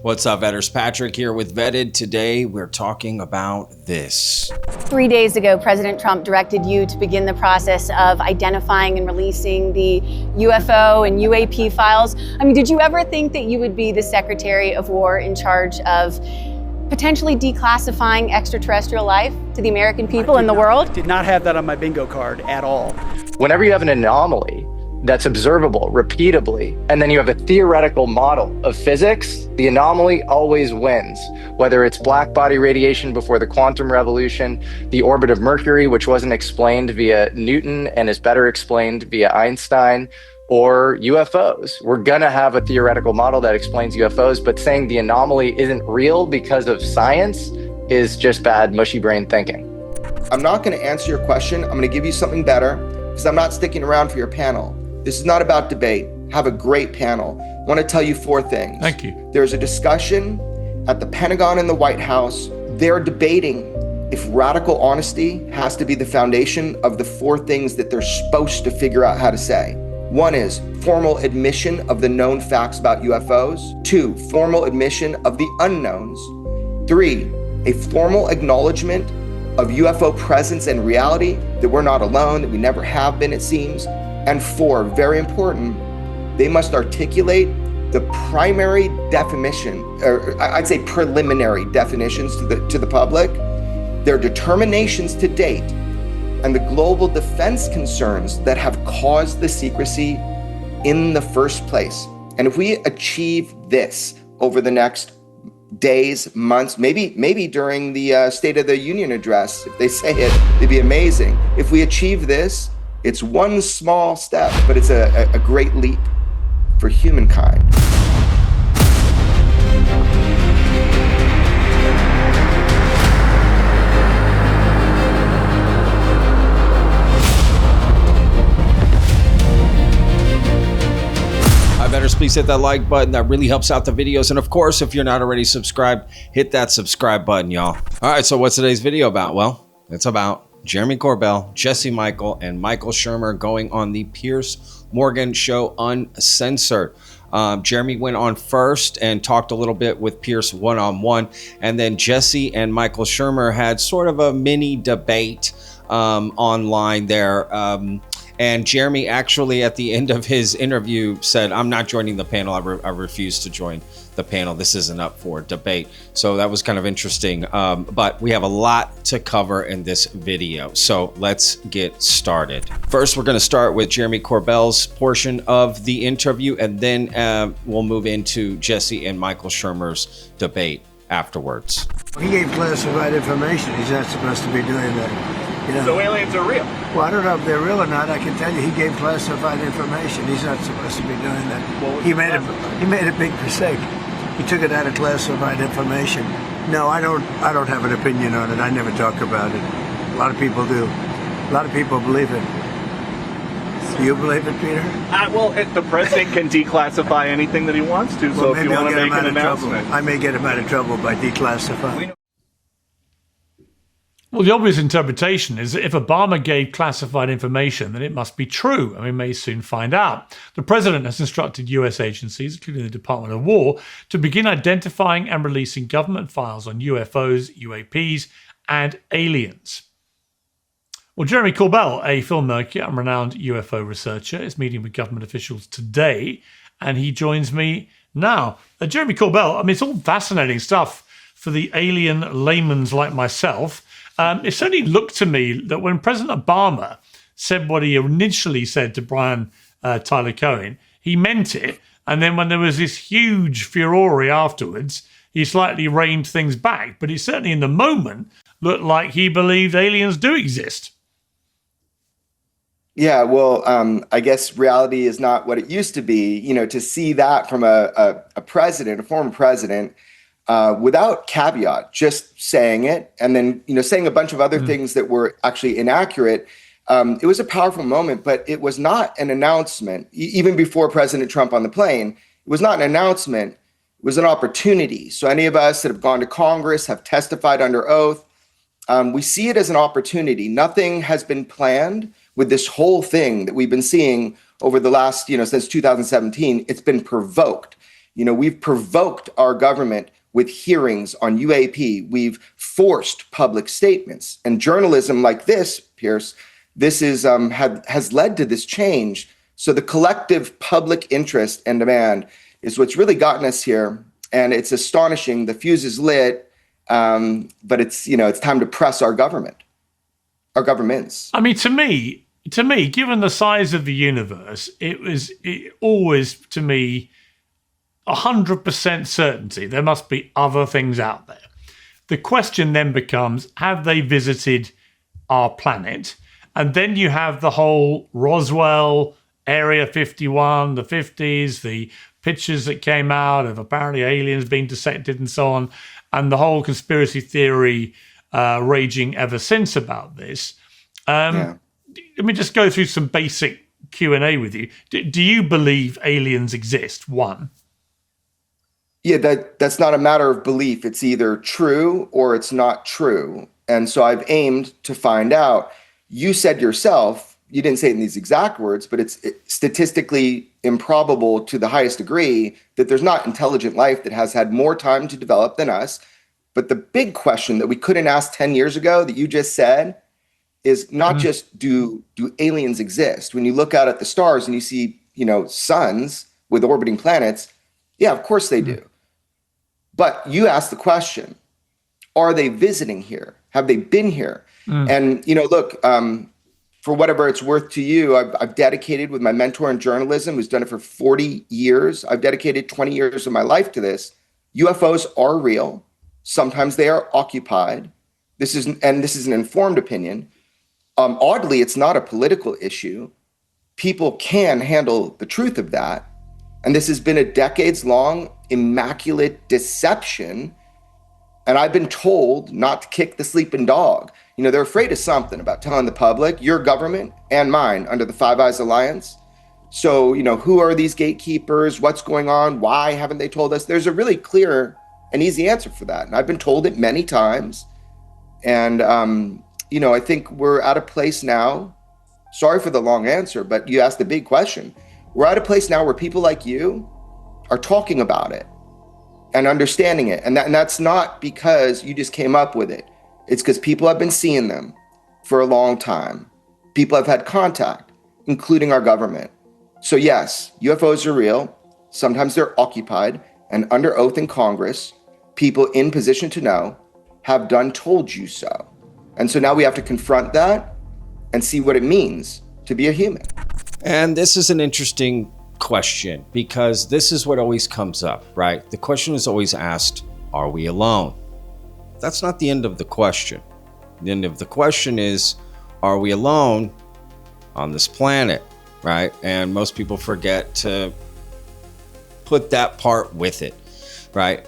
What's up, Vetters? Patrick here with Vetted. Today we're talking about this. 3 days ago, President Trump directed you to begin the process of identifying and releasing the UFO and UAP files. I mean, did you ever think that you would be the Secretary of War in charge of potentially declassifying extraterrestrial life to the American people and the world? Did not have that on my bingo card at all. Whenever you have an anomaly that's observable repeatably, and then you have a theoretical model of physics, the anomaly always wins. Whether it's black body radiation before the quantum revolution, the orbit of Mercury, which wasn't explained via Newton and is better explained via Einstein, or UFOs. We're gonna have a theoretical model that explains UFOs, but saying the anomaly isn't real because of science is just bad, mushy brain thinking. I'm not gonna answer your question. I'm gonna give you something better because I'm not sticking around for your panel. This is not about debate. Have a great panel. I want to tell you 4 things. Thank you. There's a discussion at the Pentagon and the White House. They're debating if radical honesty has to be the foundation of the 4 things that they're supposed to figure out how to say. 1 is formal admission of the known facts about UFOs. 2, formal admission of the unknowns. 3, a formal acknowledgement of UFO presence and reality, that we're not alone, that we never have been, it seems. And 4, very important, they must articulate the primary definition, or I'd say preliminary definitions to the public, their determinations to date, and the global defense concerns that have caused the secrecy in the first place. And if we achieve this over the next days, months, maybe during the State of the Union address, if they say it, it'd be amazing. If we achieve this, it's one small step, but it's a great leap for humankind. Vetters, please hit that like button. That really helps out the videos. And of course, if you're not already subscribed, hit that subscribe button, y'all. All right, so what's today's video about? Well, it's about Jeremy Corbell, Jesse Michael, and Michael Shermer going on the Piers Morgan Show Uncensored. Jeremy went on first and talked a little bit with Piers one-on-one, and then Jesse and Michael Shermer had sort of a mini debate online there. And Jeremy actually, at the end of his interview, said, I'm not joining the panel. I refuse to join the panel. This isn't up for debate. So that was kind of interesting. But we have a lot to cover in this video. So let's get started. First, we're going to start with Jeremy Corbell's portion of the interview, and then we'll move into Jesse and Michael Shermer's debate afterwards. He gave classified information. He's not supposed to be doing that. You know? So aliens are real? Well, I don't know if they're real or not. I can tell you he gave classified information. He's not supposed to be doing that. He made a big mistake. He took it out of classified information. No, I don't have an opinion on it. I never talk about it. A lot of people do. A lot of people believe it. Do you believe it, Peter? Well, the president can declassify anything that he wants to. So if you want to make an announcement, I may get him out of trouble by declassifying. Well, the obvious interpretation is that if Obama gave classified information, then it must be true, and we may soon find out. The president has instructed US agencies, including the Department of War, to begin identifying and releasing government files on UFOs, UAPs, and aliens. Well, Jeremy Corbell, a filmmaker and renowned UFO researcher, is meeting with government officials today, and he joins me now. Jeremy Corbell, I mean, it's all fascinating stuff for the alien layman's like myself. It certainly looked to me that when President Obama said what he initially said to Brian Tyler Cohen, he meant it. And then when there was this huge furore afterwards, he slightly reined things back. But it certainly in the moment looked like he believed aliens do exist. Yeah, well, I guess reality is not what it used to be. You know, to see that from a president, a former president, without caveat, just saying it, and then, you know, saying a bunch of other things that were actually inaccurate. It was a powerful moment, but it was not an announcement. Even before President Trump on the plane, it was not an announcement. It was an opportunity. So any of us that have gone to Congress, have testified under oath, we see it as an opportunity. Nothing has been planned with this whole thing that we've been seeing over the last, since 2017. It's been provoked. We've provoked our government with hearings on UAP. We've forced public statements, and journalism like this, Pierce, this is has led to this change. So the collective public interest and demand is what's really gotten us here, and it's astonishing. The fuse is lit, but it's time to press our governments. I mean, to me, given the size of the universe, it always, to me, 100% certainty there must be other things out there. The question then becomes, have they visited our planet? And then you have the whole Roswell, Area 51, the 50s, the pictures that came out of apparently aliens being dissected and so on, and the whole conspiracy theory raging ever since about this. Let me just go through some basic Q&A with you. Do you believe aliens exist? One. Yeah, that's not a matter of belief. It's either true or it's not true. And so I've aimed to find out. You said yourself, you didn't say it in these exact words, but it's statistically improbable to the highest degree that there's not intelligent life that has had more time to develop than us. But the big question that we couldn't ask 10 years ago that you just said is not just do aliens exist? When you look out at the stars and you see, suns with orbiting planets, yeah, of course they do. But you asked the question, are they visiting here? Have they been here? And, look, for whatever it's worth to you, I've dedicated with my mentor in journalism, who's done it for 40 years. I've dedicated 20 years of my life to this. UFOs are real. Sometimes they are occupied. This is an informed opinion. Oddly, it's not a political issue. People can handle the truth of that. And this has been a decades-long immaculate deception. And I've been told not to kick the sleeping dog. They're afraid of something about telling the public, your government and mine, under the Five Eyes Alliance. So, who are these gatekeepers? What's going on? Why haven't they told us? There's a really clear and easy answer for that. And I've been told it many times. And, I think we're at a place now. Sorry for the long answer, but you asked a big question. We're at a place now where people like you are talking about it and understanding it. And that's not because you just came up with it. It's because people have been seeing them for a long time. People have had contact, including our government. So yes, UFOs are real. Sometimes they're occupied, and under oath in Congress, people in position to know have told you so. And so now we have to confront that and see what it means to be a human. And this is an interesting question, because this is what always comes up, right? The question is always asked, are we alone? That's not the end of the question. The end of the question is, are we alone on this planet, right? And most people forget to put that part with it, right?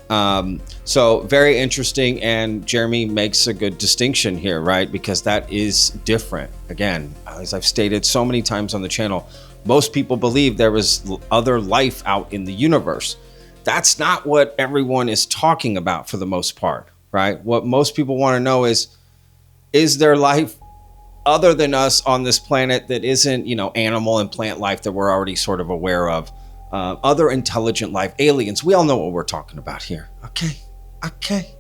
So very interesting, and Jeremy makes a good distinction here, right? Because that is different. Again, as I've stated so many times on the channel, most people believe there was other life out in the universe. That's not what everyone is talking about for the most part, right? What most people want to know is there life other than us on this planet that isn't, animal and plant life that we're already sort of aware of? Other intelligent life, aliens. We all know what we're talking about here. Okay.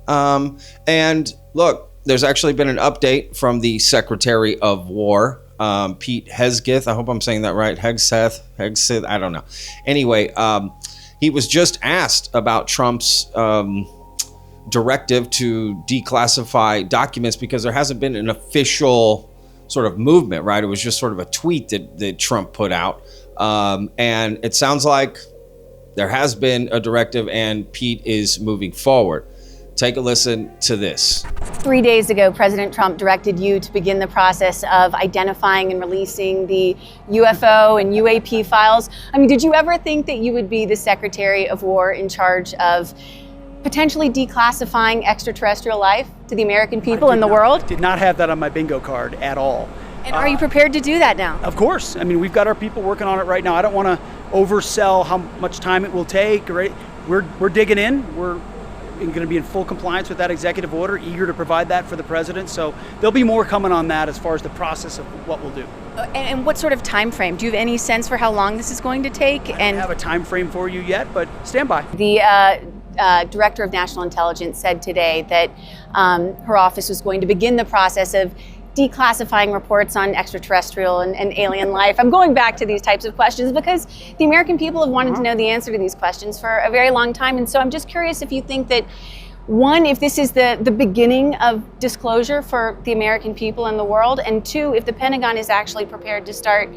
And look, there's actually been an update from the Secretary of War, Pete Hegseth. I hope I'm saying that right. Hegseth. I don't know. Anyway, he was just asked about Trump's directive to declassify documents, because there hasn't been an official sort of movement, right? It was just sort of a tweet that Trump put out. And it sounds like there has been a directive and Pete is moving forward. Take a listen to this. 3 days ago, President Trump directed you to begin the process of identifying and releasing the UFO and UAP files. I mean, did you ever think that you would be the Secretary of War in charge of potentially declassifying extraterrestrial life to the American people and the world? Did not have that on my bingo card at all. And are you prepared to do that now? Of course. I mean, we've got our people working on it right now. I don't want to oversell how much time it will take. Right? We're digging in. We're going to be in full compliance with that executive order, eager to provide that for the president. So there'll be more coming on that as far as the process of what we'll do. And what sort of time frame? Do you have any sense for how long this is going to take? I don't have a time frame for you yet, but stand by. The Director of National Intelligence said today that her office was going to begin the process of declassifying reports on extraterrestrial and alien life. I'm going back to these types of questions because the American people have wanted to know the answer to these questions for a very long time. And so I'm just curious if you think that, one, if this is the beginning of disclosure for the American people and the world, and two, if the Pentagon is actually prepared to start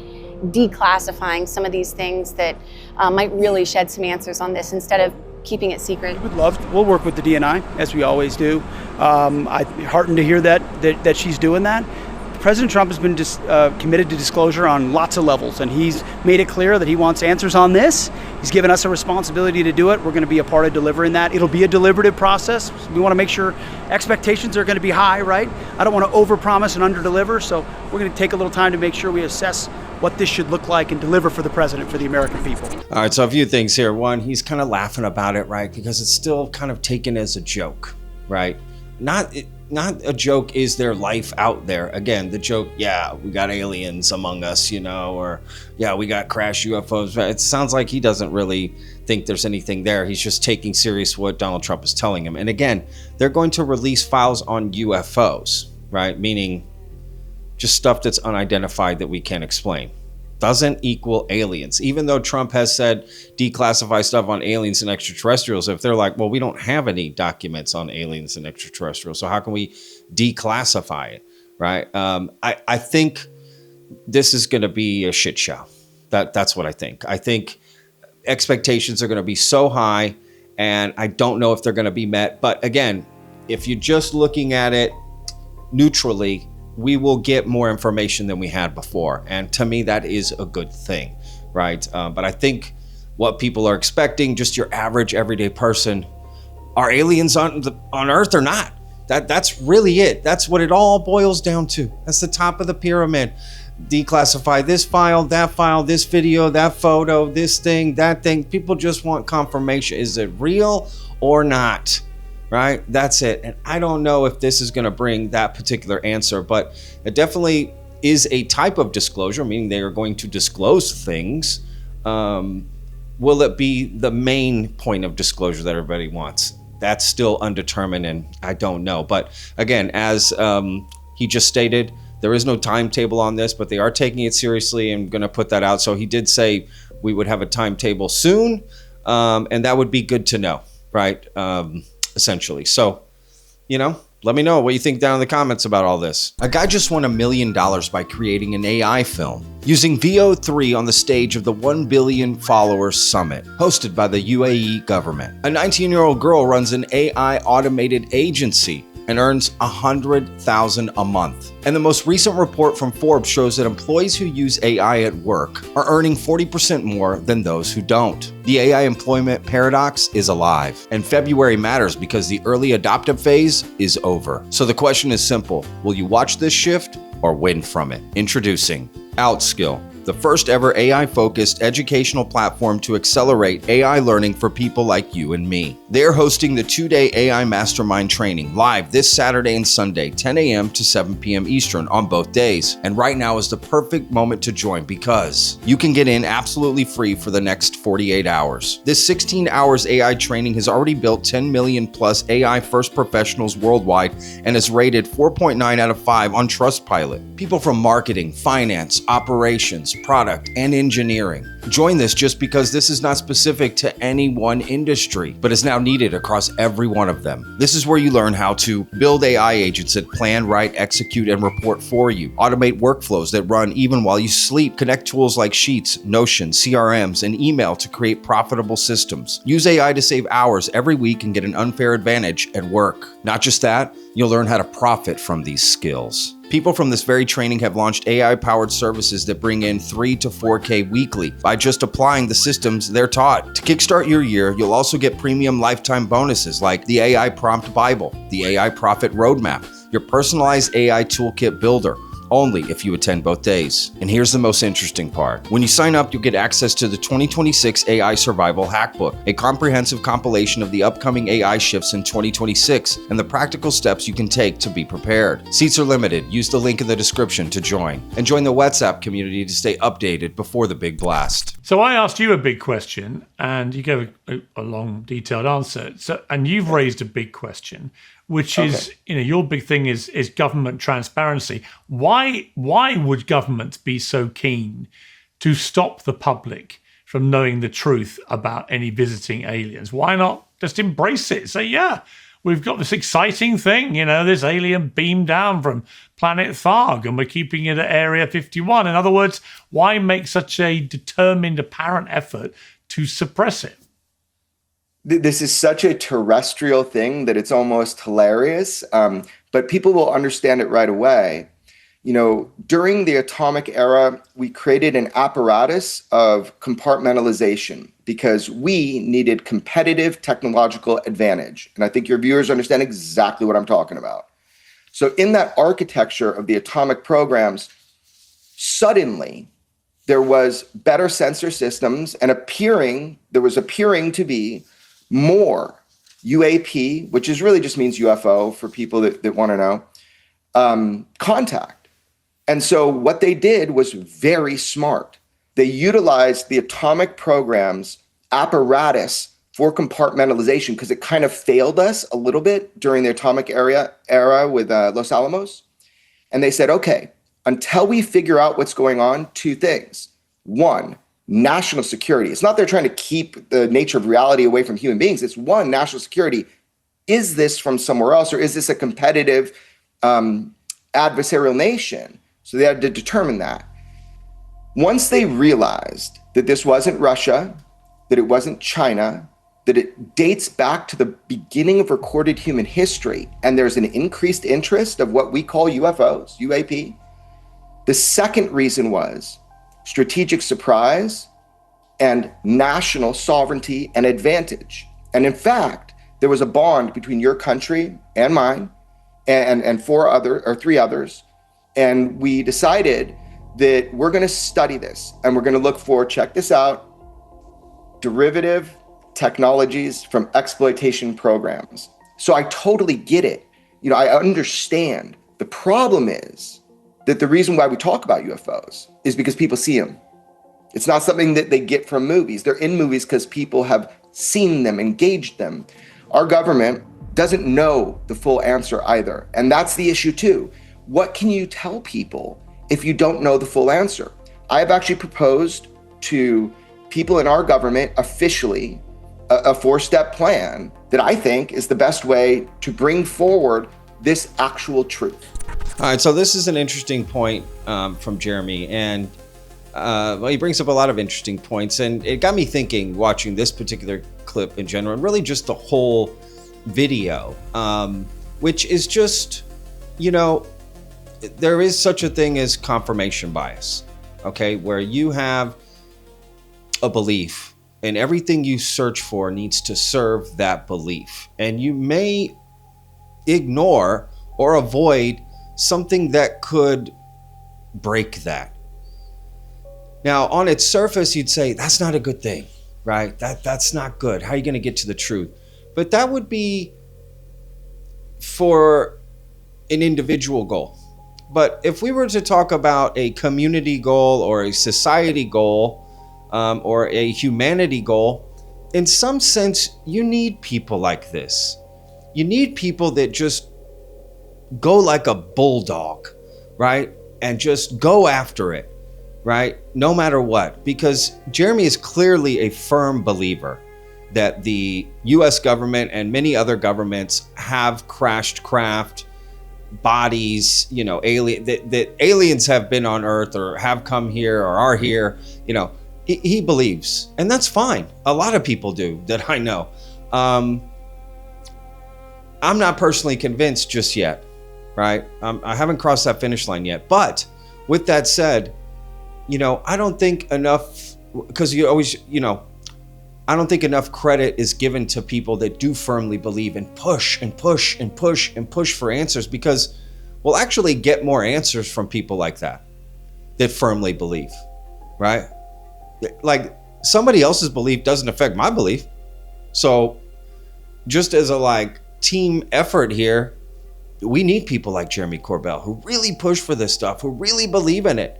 declassifying some of these things that might really shed some answers on this instead of keeping it secret. We'll work with the DNI as we always do. I'm heartened to hear that she's doing that. President Trump has been committed to disclosure on lots of levels, and he's made it clear that he wants answers on this. He's given us a responsibility to do it. We're going to be a part of delivering that. It'll be a deliberative process. We want to make sure expectations are going to be high, right? I don't want to overpromise and underdeliver, so we're going to take a little time to make sure we assess what this should look like and deliver for the president, for the American people. All right, so a few things here. One, he's kind of laughing about it, right? Because it's still kind of taken as a joke, right? Not a joke is their life out there. Again, the joke, yeah, we got aliens among us, you know, or yeah, we got crash UFOs. It sounds like he doesn't really think there's anything there. He's just taking serious what Donald Trump is telling him. And again, they're going to release files on UFOs, right? Meaning just stuff that's unidentified that we can't explain. Doesn't equal aliens. Even though Trump has said declassify stuff on aliens and extraterrestrials, if they're like, well, we don't have any documents on aliens and extraterrestrials, so how can we declassify it, right? I think this is going to be a shit show. That's what I think. I think expectations are going to be so high, and I don't know if they're going to be met. But again, if you're just looking at it neutrally, we will get more information than we had before. And to me, that is a good thing, right? But I think what people are expecting, just your average everyday person, are aliens on Earth or not? That's really it. That's what it all boils down to. That's the top of the pyramid. Declassify this file, this video, that photo, this thing, that thing. People just want confirmation. Is it real or not? Right? That's it. And I don't know if this is going to bring that particular answer, but it definitely is a type of disclosure, meaning they are going to disclose things. Will it be the main point of disclosure that everybody wants? That's still undetermined, and I don't know. But again, as he just stated, there is no timetable on this, but they are taking it seriously and going to put that out. So he did say we would have a timetable soon, and that would be good to know, right? Essentially. So, you know, let me know what you think down in the comments about all this. A guy just won $1 million by creating an AI film using VO3 on the stage of the 1 Billion Followers Summit, hosted by the UAE government. A 19-year-old girl runs an AI automated agency and earns $100,000 a month. And the most recent report from Forbes shows that employees who use AI at work are earning 40% more than those who don't. The AI employment paradox is alive, and February matters because the early adoptive phase is over. So the question is simple: will you watch this shift or win from it? Introducing Outskill, the first ever AI-focused educational platform to accelerate AI learning for people like you and me. They're hosting the 2-day AI Mastermind training live this Saturday and Sunday, 10 a.m. to 7 p.m. Eastern on both days. And right now is the perfect moment to join because you can get in absolutely free for the next 48 hours. This 16 hours AI training has already built 10 million plus AI first professionals worldwide and is rated 4.9 out of 5 on Trustpilot. People from marketing, finance, operations, product, and engineering. Join this just because this is not specific to any one industry, but is now needed across every one of them. This is where you learn how to build AI agents that plan, write, execute, and report for you, automate workflows that run even while you sleep, connect tools like Sheets, Notion, CRMs, and email to create profitable systems. Use AI to save hours every week and get an unfair advantage at work. Not just that, you'll learn how to profit from these skills. People from this very training have launched AI-powered services that bring in 3 to 4K weekly by just applying the systems they're taught. To kickstart your year, you'll also get premium lifetime bonuses like the AI Prompt Bible, the AI Profit Roadmap, your personalized AI Toolkit Builder, only if you attend both days. And here's the most interesting part. When you sign up, you'll get access to the 2026 AI Survival Hackbook, a comprehensive compilation of the upcoming AI shifts in 2026 and the practical steps you can take to be prepared. Seats are limited. Use the link in the description to join. And join the WhatsApp community to stay updated before the big blast. So I asked you a big question, and you gave a long, detailed answer. And you've raised a big question, which is, your big thing is government transparency. Why would governments be so keen to stop the public from knowing the truth about any visiting aliens? Why not just embrace it? Say, yeah, we've got this exciting thing, this alien beamed down from planet Tharg, and we're keeping it at Area 51. In other words, why make such a determined, apparent effort to suppress it? This is such a terrestrial thing that it's almost hilarious, but people will understand it right away. During the atomic era, we created an apparatus of compartmentalization because we needed competitive technological advantage. And I think your viewers understand exactly what I'm talking about. So in that architecture of the atomic programs, suddenly there was better sensor systems and there was appearing to be more UAP, which really just means UFO for people that want to know, contact. And so what they did was very smart. They utilized the atomic program's apparatus for compartmentalization because it kind of failed us a little bit during the atomic era with Los Alamos. And they said, okay, until we figure out what's going on, two things. One, national security. It's not they're trying to keep the nature of reality away from human beings. It's one, national security. Is this from somewhere else, or is this a competitive adversarial nation? So they had to determine that. Once they realized that this wasn't Russia, that it wasn't China, that it dates back to the beginning of recorded human history, and there's an increased interest of what we call UFOs, UAP, the second reason was strategic surprise and national sovereignty and advantage. And in fact, there was a bond between your country and mine and three others. And we decided that we're going to study this and we're going to look for, check this out, derivative technologies from exploitation programs. So I totally get it. I understand. The problem is that the reason why we talk about UFOs is because people see them. It's not something that they get from movies. They're in movies because people have seen them, engaged them. Our government doesn't know the full answer either. And that's the issue too. What can you tell people if you don't know the full answer? I have actually proposed to people in our government officially a 4-step plan that I think is the best way to bring forward this actual truth. All right, so this is an interesting point from Jeremy, and he brings up a lot of interesting points, and it got me thinking watching this particular clip in general, and really just the whole video, which is just, there is such a thing as confirmation bias, okay, where you have a belief and everything you search for needs to serve that belief, and you may ignore or avoid something that could break that. Now, on its surface, you'd say, that's not a good thing, right? That's not good. How are you going to get to the truth? But that would be for an individual goal. But if we were to talk about a community goal or a society goal or a humanity goal, in some sense, you need people like this. You need people that just go like a bulldog, right? And just go after it, right? No matter what. Because Jeremy is clearly a firm believer that the US government and many other governments have crashed craft, bodies, that aliens have been on Earth or have come here or are here, he believes. And that's fine. A lot of people do that I know. I'm not personally convinced just yet, right? I haven't crossed that finish line yet. But with that said, I don't think enough, because you always, I don't think enough credit is given to people that do firmly believe and push and push and push and push for answers, because we'll actually get more answers from people like that firmly believe, right? Like somebody else's belief doesn't affect my belief. So just as a like team effort here, we need people like Jeremy Corbell who really push for this stuff, who really believe in it.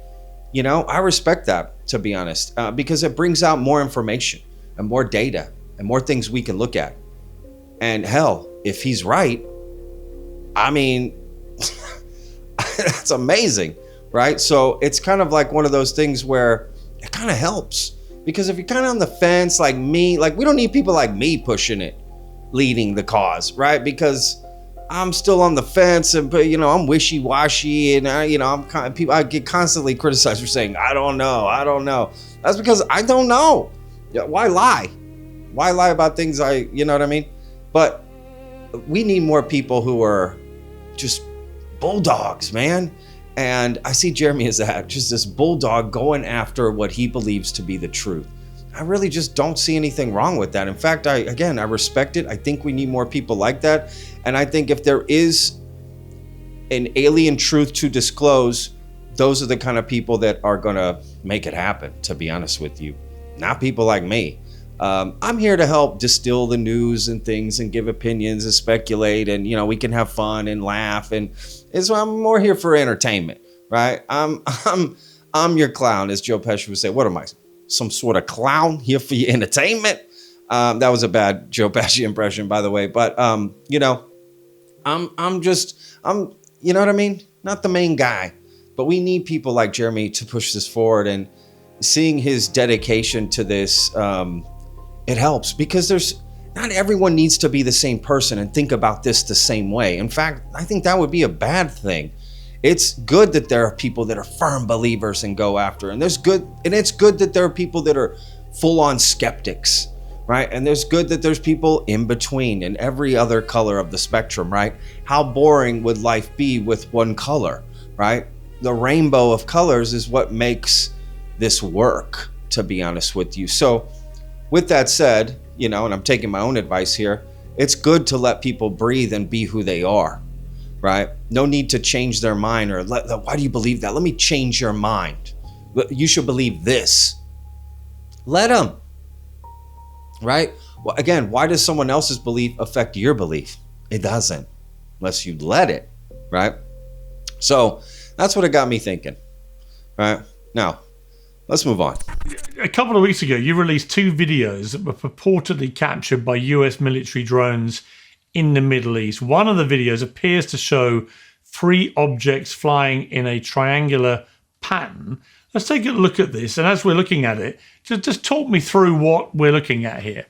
You know, I respect that, to be honest, because it brings out more information and more data and more things we can look at. And hell, if he's right, I mean, that's amazing, right? So it's kind of like one of those things where it kind of helps, because if you're kind of on the fence like me, like we don't need people like me pushing it, leading the cause, right? Because I'm still on the fence, and you know, I'm wishy-washy, and I get constantly criticized for saying I don't know. That's because I don't know. Why lie? Why lie about things you know what I mean? But we need more people who are just bulldogs, man. And I see Jeremy as that, just this bulldog going after what he believes to be the truth. I really just don't see anything wrong with that. In fact, I respect it. I think we need more people like that. And I think if there is an alien truth to disclose, those are the kind of people that are going to make it happen, to be honest with you. Not people like me. I'm here to help distill the news and things and give opinions and speculate, and you know, we can have fun and laugh, and so I'm more here for entertainment, right? I'm your clown, as Joe Pesci would say. What am I, some sort of clown here for your entertainment? That was a bad Joe Pesci impression, by the way, but you know, I'm you know what I mean? Not the main guy, but we need people like Jeremy to push this forward, and seeing his dedication to this, it helps, because not everyone needs to be the same person and think about this the same way. In fact, I think that would be a bad thing. It's good that there are people that are firm believers and go after, and it's good that there are people that are full-on skeptics, right? And there's good that there's people in between, and every other color of the spectrum, right? How boring would life be with one color, right? The rainbow of colors is what makes this work, to be honest with you. So with that said, you know, and I'm taking my own advice here, it's good to let people breathe and be who they are, right? No need to change their mind or why do you believe that? Let me change your mind. You should believe this. Let them, right? Well, again, why does someone else's belief affect your belief? It doesn't, unless you let it, right? So that's what it got me thinking, right? Now, let's move on. A couple of weeks ago, you released 2 videos that were purportedly captured by US military drones in the Middle East. One of the videos appears to show 3 objects flying in a triangular pattern. Let's take a look at this. And as we're looking at it, just talk me through what we're looking at here.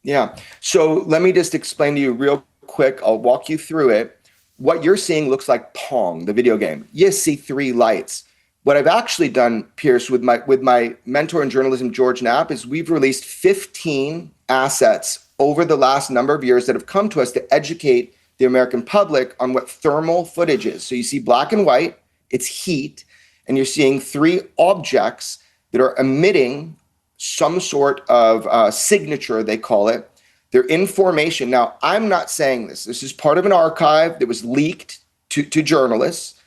Yeah. So let me just explain to you real quick. I'll walk you through it. What you're seeing looks like Pong, the video game. You see 3 lights. What I've actually done, Pierce, with my mentor in journalism, George Knapp, is we've released 15 assets over the last number of years that have come to us to educate the American public on what thermal footage is. So you see black and white, it's heat, and you're seeing 3 objects that are emitting some sort of signature, they call it. They're in formation. Now, I'm not saying this. This is part of an archive that was leaked to journalists,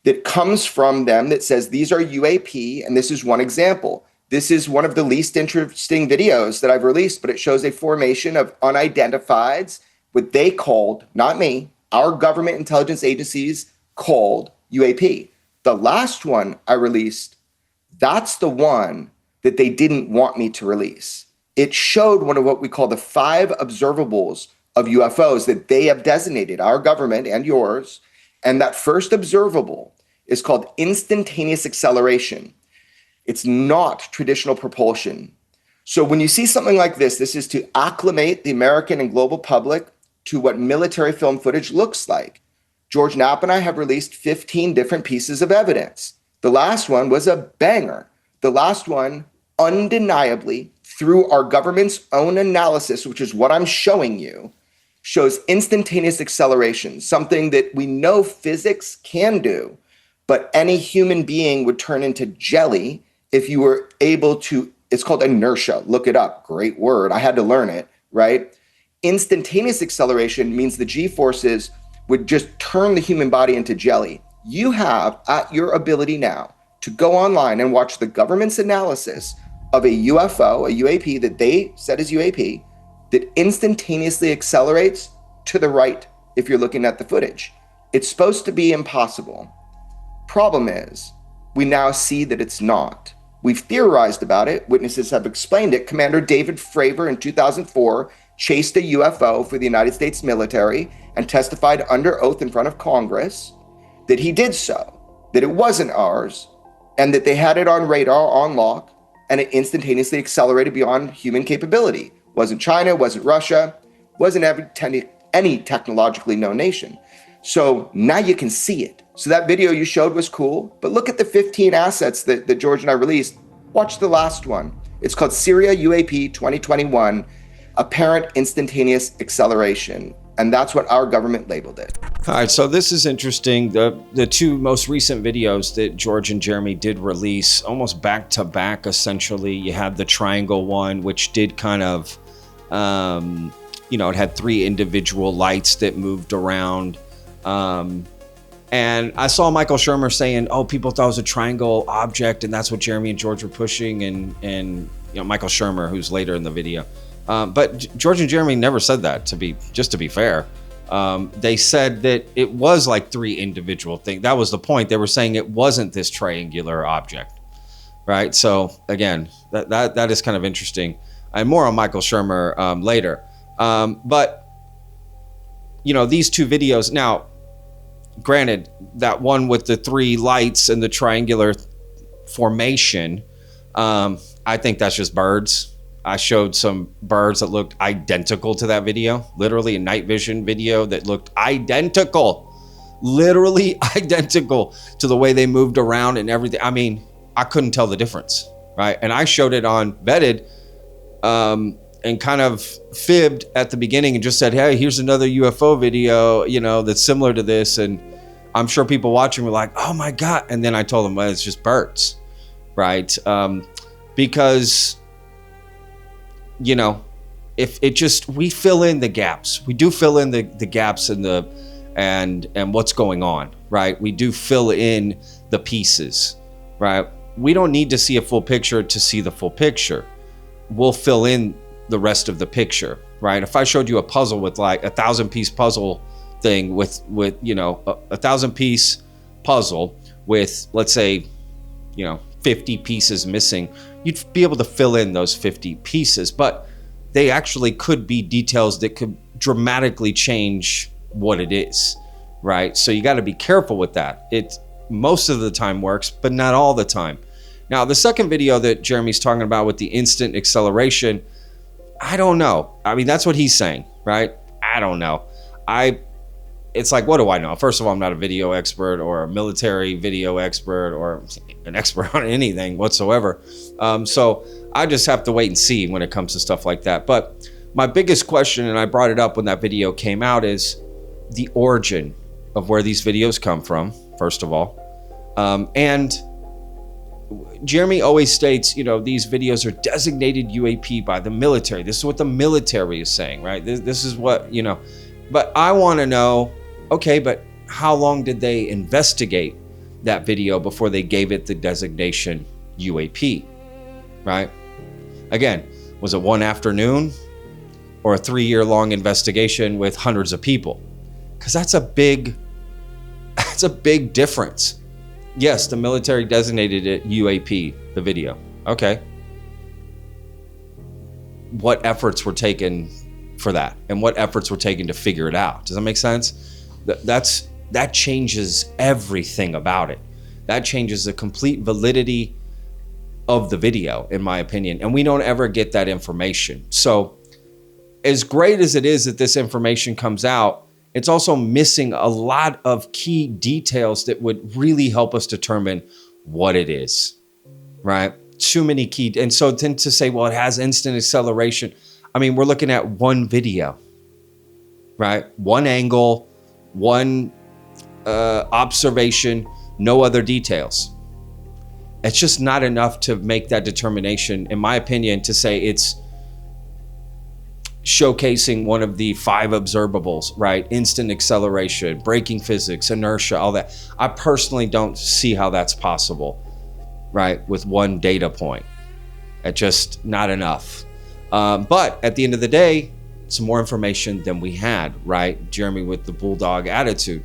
that comes from them, that says these are UAP, and this is one example. This is one of the least interesting videos that I've released, but it shows a formation of unidentifieds, what they called, not me, our government intelligence agencies called UAP. The last one I released, that's the one that they didn't want me to release. It showed one of what we call the 5 observables of UFOs that they have designated, our government and yours. And that first observable is called instantaneous acceleration. It's not traditional propulsion. So when you see something like this is to acclimate the American and global public to what military film footage looks like. George Knapp and I have released 15 different pieces of evidence. The last one was a banger. The last one, undeniably, through our government's own analysis, which is what I'm showing you, shows instantaneous acceleration, something that we know physics can do, but any human being would turn into jelly if you were able to, it's called inertia. Look it up. Great word. I had to learn it, right? Instantaneous acceleration means the G-forces would just turn the human body into jelly. You have at your ability now to go online and watch the government's analysis of a UFO, a UAP that they said is UAP, that instantaneously accelerates to the right if you're looking at the footage. It's supposed to be impossible. Problem is, we now see that it's not. We've theorized about it. Witnesses have explained it. Commander David Fravor in 2004 chased a UFO for the United States military and testified under oath in front of Congress that he did so, that it wasn't ours, and that they had it on radar on lock, and it instantaneously accelerated beyond human capability. Wasn't China, wasn't Russia, wasn't any technologically known nation. So now you can see it. So that video you showed was cool, but look at the 15 assets that George and I released. Watch the last one. It's called Syria UAP 2021, Apparent Instantaneous Acceleration. And that's what our government labeled it. All right, so this is interesting. The two most recent videos that George and Jeremy did release, almost back to back, essentially. You had the triangle one, which did kind of, it had 3 individual lights that moved around. And I saw Michael Shermer saying, oh, people thought it was a triangle object, and that's what Jeremy and George were pushing, and Michael Shermer, who's later in the video. But George and Jeremy never said that, to be fair. They said that it was like 3 individual things. That was the point. They were saying it wasn't this triangular object, right? So again, that is kind of interesting. And more on Michael Shermer later. But these 2 videos now, granted, that one with the 3 lights and the triangular formation, I think that's just birds. I showed some birds that looked identical to that video, literally a night vision video that looked identical, literally identical to the way they moved around and everything. I mean, I couldn't tell the difference, right? And I showed it on Vetted and kind of fibbed at the beginning and just said, hey, here's another UFO video, that's similar to this. And I'm sure people watching were like, oh my God. And then I told them, well, it's just birds, right? Because if it just, we fill in the gaps. We do fill in the gaps and what's going on, right? We do fill in the pieces, right? We don't need to see a full picture to see the full picture. We'll fill in the rest of the picture, right? If I showed you a puzzle with like 1,000-piece puzzle thing with 1,000-piece puzzle with, let's say, 50 pieces missing, you'd be able to fill in those 50 pieces, but they actually could be details that could dramatically change what it is, right? So you got to be careful with that. It most of the time works, but not all the time. Now, the second video that Jeremy's talking about with the instant acceleration, I don't know. I mean, that's what he's saying, right? I don't know. It's like, what do I know? First of all, I'm not a video expert or a military video expert or an expert on anything whatsoever. So I just have to wait and see when it comes to stuff like that. But my biggest question, and I brought it up when that video came out, is the origin of where these videos come from, first of all. And Jeremy always states, these videos are designated UAP by the military. This is what the military is saying, right? This is what, But I want to know, okay, but how long did they investigate that video before they gave it the designation UAP, right? Again, was it one afternoon or a 3-year-long investigation with hundreds of people? Because that's a big difference. Yes, the military designated it UAP, the video. Okay. What efforts were taken for that, and what efforts were taken to figure it out? Does that make sense? That changes everything about it. That changes the complete validity of the video, in my opinion, and we don't ever get that information. So as great as it is that this information comes out, it's also missing a lot of key details that would really help us determine what it is, right? Too many key. And so then to say, well, it has instant acceleration. I mean, we're looking at one video, right? One angle, one observation, no other details. It's just not enough to make that determination, in my opinion, to say showcasing one of the 5 observables, right? Instant acceleration, braking physics, inertia, all that. I personally don't see how that's possible, right? With one data point. It's just not enough. But at the end of the day, some more information than we had, right? Jeremy with the bulldog attitude.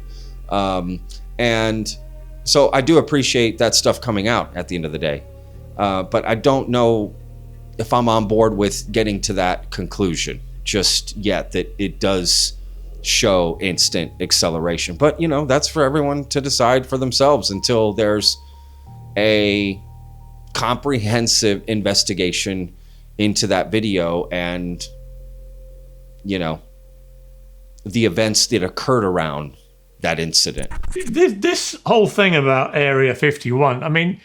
And so I do appreciate that stuff coming out at the end of the day. But I don't know if I'm on board with getting to that conclusion just yet, that it does show instant acceleration. But, you know, that's for everyone to decide for themselves until there's a comprehensive investigation into that video and, you know, the events that occurred around that incident. This whole thing about Area 51, I mean,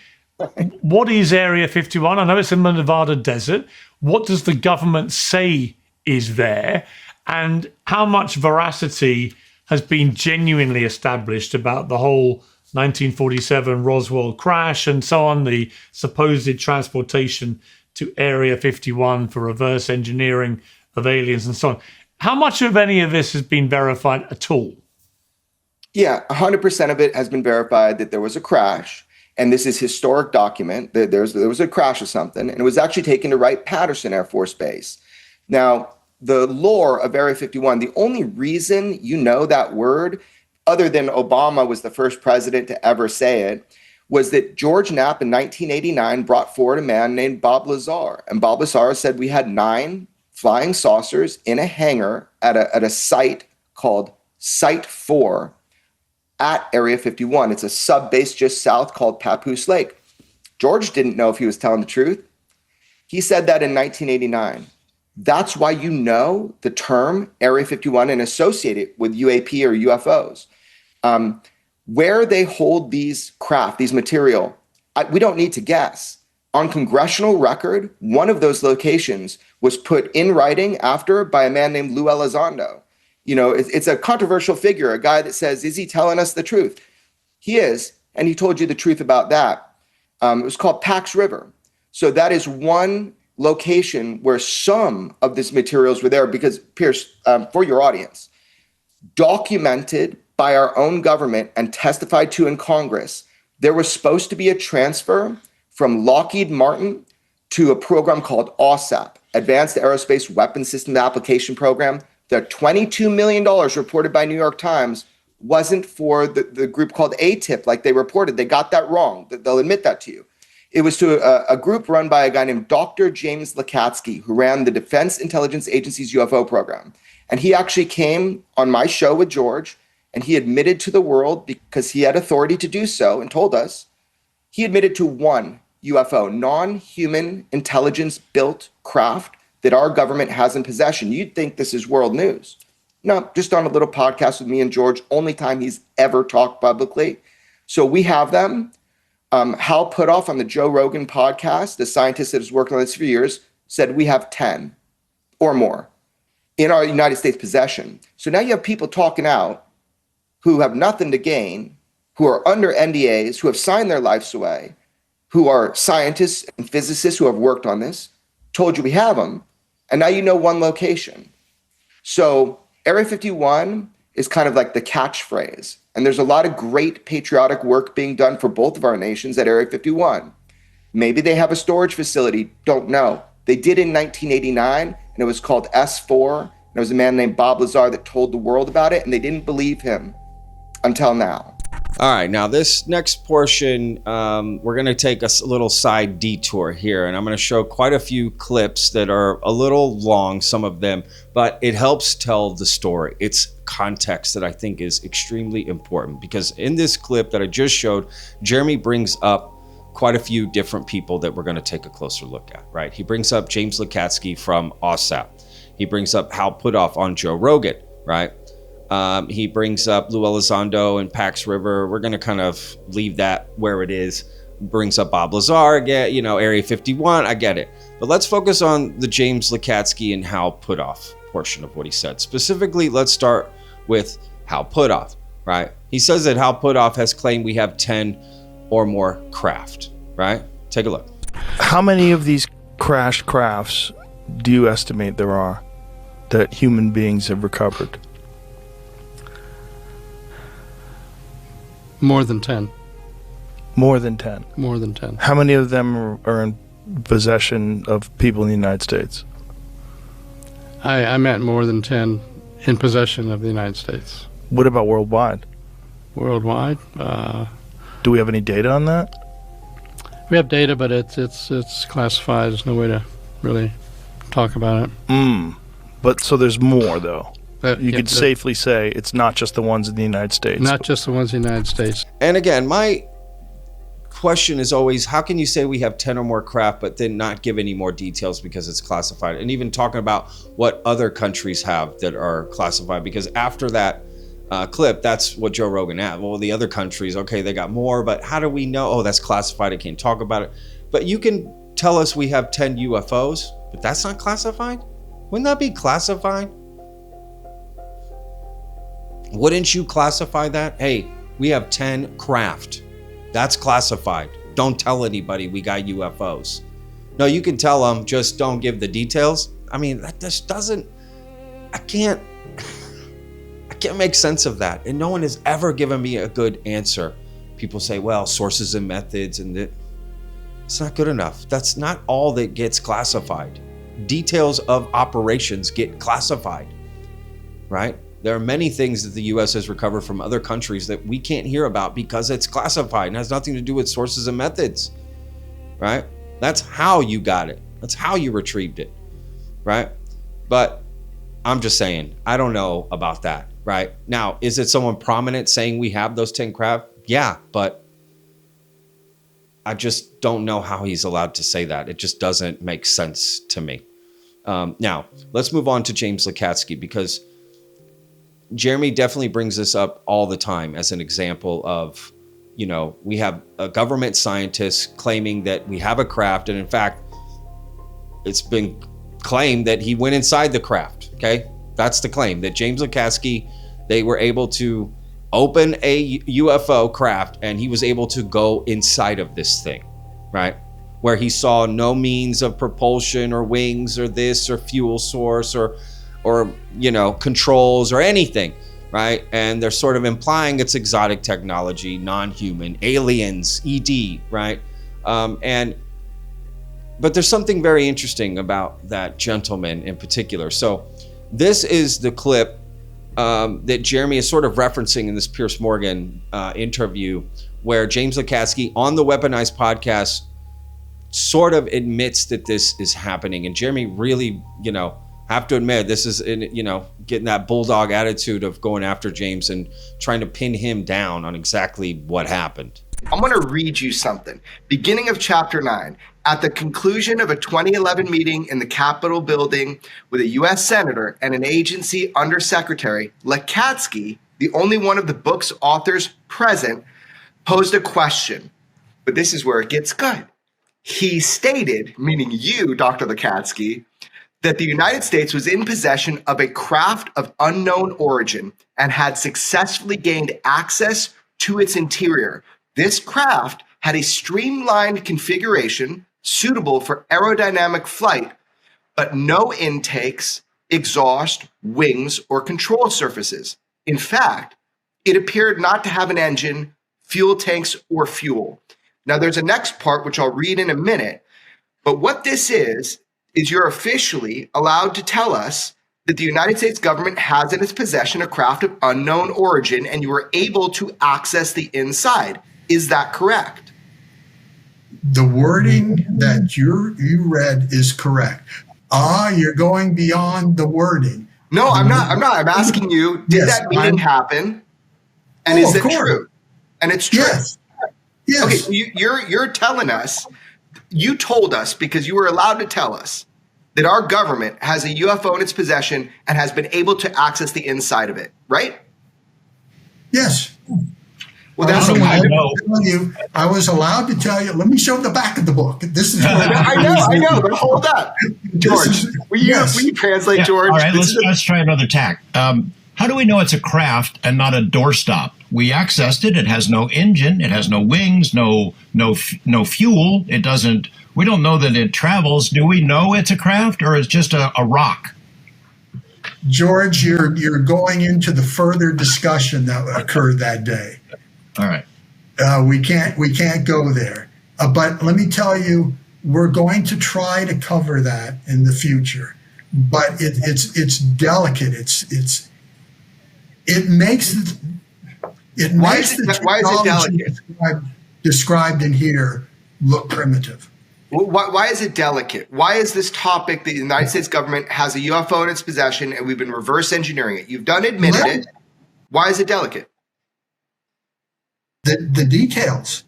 what is Area 51? I know it's in the Nevada desert. What does the government say is there? And how much veracity has been genuinely established about the whole 1947 Roswell crash and so on, the supposed transportation to Area 51 for reverse engineering of aliens and so on? How much of any of this has been verified at all? Yeah, 100% of it has been verified that there was a crash. And this is historic document. There was a crash of something, and it was actually taken to Wright-Patterson Air Force Base. Now, the lore of Area 51, the only reason you know that word, other than Obama was the first president to ever say it, was that George Knapp in 1989 brought forward a man named Bob Lazar. And Bob Lazar said we had 9 flying saucers in a hangar at a site called Site 4 at Area 51. It's a sub-base just south called Papoose Lake. George didn't know if he was telling the truth. He said that in 1989. That's why you know the term Area 51 and associate it with UAP or UFOs. Where they hold these craft, these material, we don't need to guess. On congressional record, one of those locations was put in writing after by a man named Lou Elizondo. You know, it's a controversial figure, a guy that says, is he telling us the truth? He is, and he told you the truth about that. It was called Pax River. So that is one location where some of these materials were there because, Pierce, for your audience, documented by our own government and testified to in Congress, there was supposed to be a transfer from Lockheed Martin to a program called AWSAP, Advanced Aerospace Weapons System Application Program. The $22 million reported by New York Times wasn't for the group called ATIP, like they reported. They got that wrong. They'll admit that to you. It was to a group run by a guy named Dr. James Lakatsky, who ran the Defense Intelligence Agency's UFO program. And he actually came on my show with George, and he admitted to the world, because he had authority to do so and told us, he admitted to one UFO, non-human intelligence-built craft that our government has in possession. You'd think this is world news. No, just on a little podcast with me and George, only time he's ever talked publicly. So we have them. Hal Puthoff on the Joe Rogan podcast, the scientist that has worked on this for years, said we have 10 or more in our United States possession. So now you have people talking out who have nothing to gain, who are under NDAs, who have signed their lives away, who are scientists and physicists who have worked on this, told you we have them, and now you know one location. So Area 51 is kind of like the catchphrase. And there's a lot of great patriotic work being done for both of our nations at Area 51. Maybe they have a storage facility, don't know. They did in 1989, and it was called S4. And there was a man named Bob Lazar that told the world about it, and they didn't believe him until now. All right, now this next portion, we're going to take a little side detour here, and I'm going to show quite a few clips that are a little long, some of them, but it helps tell the story. It's context that I think is extremely important, because in this clip that I just showed, Jeremy brings up quite a few different people that we're going to take a closer look at, right? He brings up James Lakatsky from AWSAP. He brings up Hal Puthoff on Joe Rogan, right? He brings up Lou Elizondo and Pax River. We're going to kind of leave that where it is. Brings up Bob Lazar again, you know, Area 51. I get it. But let's focus on the James Lakatsky and Hal Puthoff portion of what he said. Specifically, let's start with Hal Puthoff, right? He says that Hal Puthoff has claimed we have 10 or more craft, right? Take a look. How many of these crashed crafts do you estimate there are that human beings have recovered? More than 10. More than 10? More than 10. How many of them are in possession of people in the United States? I meant more than 10 in possession of the United States. What about worldwide? Worldwide? Do we have any data on that? We have data, but it's classified. There's no way to really talk about it. But so there's more, though. You Yeah, could safely say it's not just the ones in the United States. Not just the ones in the United States. And again, my question is always, how can you say we have 10 or more craft, but then not give any more details because it's classified? And even talking about what other countries have that are classified, because after that clip, that's what Joe Rogan had. Well, the other countries, okay, they got more, but how do we know? Oh, that's classified. I can't talk about it. But you can tell us we have 10 UFOs, but that's not classified? Wouldn't that be classified? Wouldn't you classify that? Hey, we have 10 craft. That's classified. Don't tell anybody we got UFOs. No, you can tell them, just don't give the details. I mean, that just doesn't, I can't make sense of that. And no one has ever given me a good answer. People say, well, sources and methods, and it's not good enough. That's not all that gets classified. Details of operations get classified, right? There are many things that the U.S. has recovered from other countries that we can't hear about because it's classified and has nothing to do with sources and methods, right? That's how you got it. That's how you retrieved it, right? But I'm just saying, I don't know about that, right? Now, is it someone prominent saying we have those 10 craft? Yeah, but I just don't know how he's allowed to say that. It just doesn't make sense to me. Now, let's move on to James Lacatski, because Jeremy definitely brings this up all the time as an example of, you know, we have a government scientist claiming that we have a craft. And in fact, it's been claimed that he went inside the craft. Okay. That's the claim, that James Lacatski, they were able to open a UFO craft and he was able to go inside of this thing, right? Where he saw no means of propulsion or wings or this or fuel source or you know, controls or anything, right? And they're sort of implying it's exotic technology, non-human, aliens, ED, right? But there's something very interesting about that gentleman in particular. So this is the clip that Jeremy is sort of referencing in this Piers Morgan interview, where James Lacatski on the Weaponized podcast sort of admits that this is happening. And Jeremy really, you know, have to admit, this is, you know, getting that bulldog attitude of going after James and trying to pin him down on exactly what happened. I'm going to read you something. Beginning of chapter 9. At the conclusion of a 2011 meeting in the Capitol building with a U.S. senator and an agency undersecretary, Lacatski, the only one of the book's authors present, posed a question. But this is where it gets good. He stated, meaning you, Dr. Lacatski, that the United States was in possession of a craft of unknown origin and had successfully gained access to its interior. This craft had a streamlined configuration suitable for aerodynamic flight, but no intakes, exhaust, wings, or control surfaces. In fact, it appeared not to have an engine, fuel tanks, or fuel. Now, there's a next part, which I'll read in a minute, but what this is you're officially allowed to tell us that the United States government has in its possession a craft of unknown origin and you were able to access the inside. Is that correct? The wording that you read is correct. You're going beyond the wording. No, I'm not. I'm asking you, did that meeting happen? And is it true? And it's true. Yes. Okay, so you're telling us, you told us, because you were allowed to tell us, that our government has a UFO in its possession and has been able to access the inside of it, right? Yes. Well, that's what I was allowed to tell you. Let me show the back of the book. This is. I know. But hold up, George. Will you translate, yeah. George? All right, let's try another tack. How do we know it's a craft and not a doorstop? We accessed it. It has no engine. It has no wings. No fuel. It doesn't. We don't know that it travels. Do we know it's a craft or it's just a rock? George, you're going into the further discussion that occurred that day. All right. We can't go there. But let me tell you, we're going to try to cover that in the future. But it's delicate. It makes the technology described in here look primitive. Why is it delicate? Why is this topic that the United States government has a UFO in its possession and we've been reverse engineering it? You've admitted it. Why is it delicate? The details.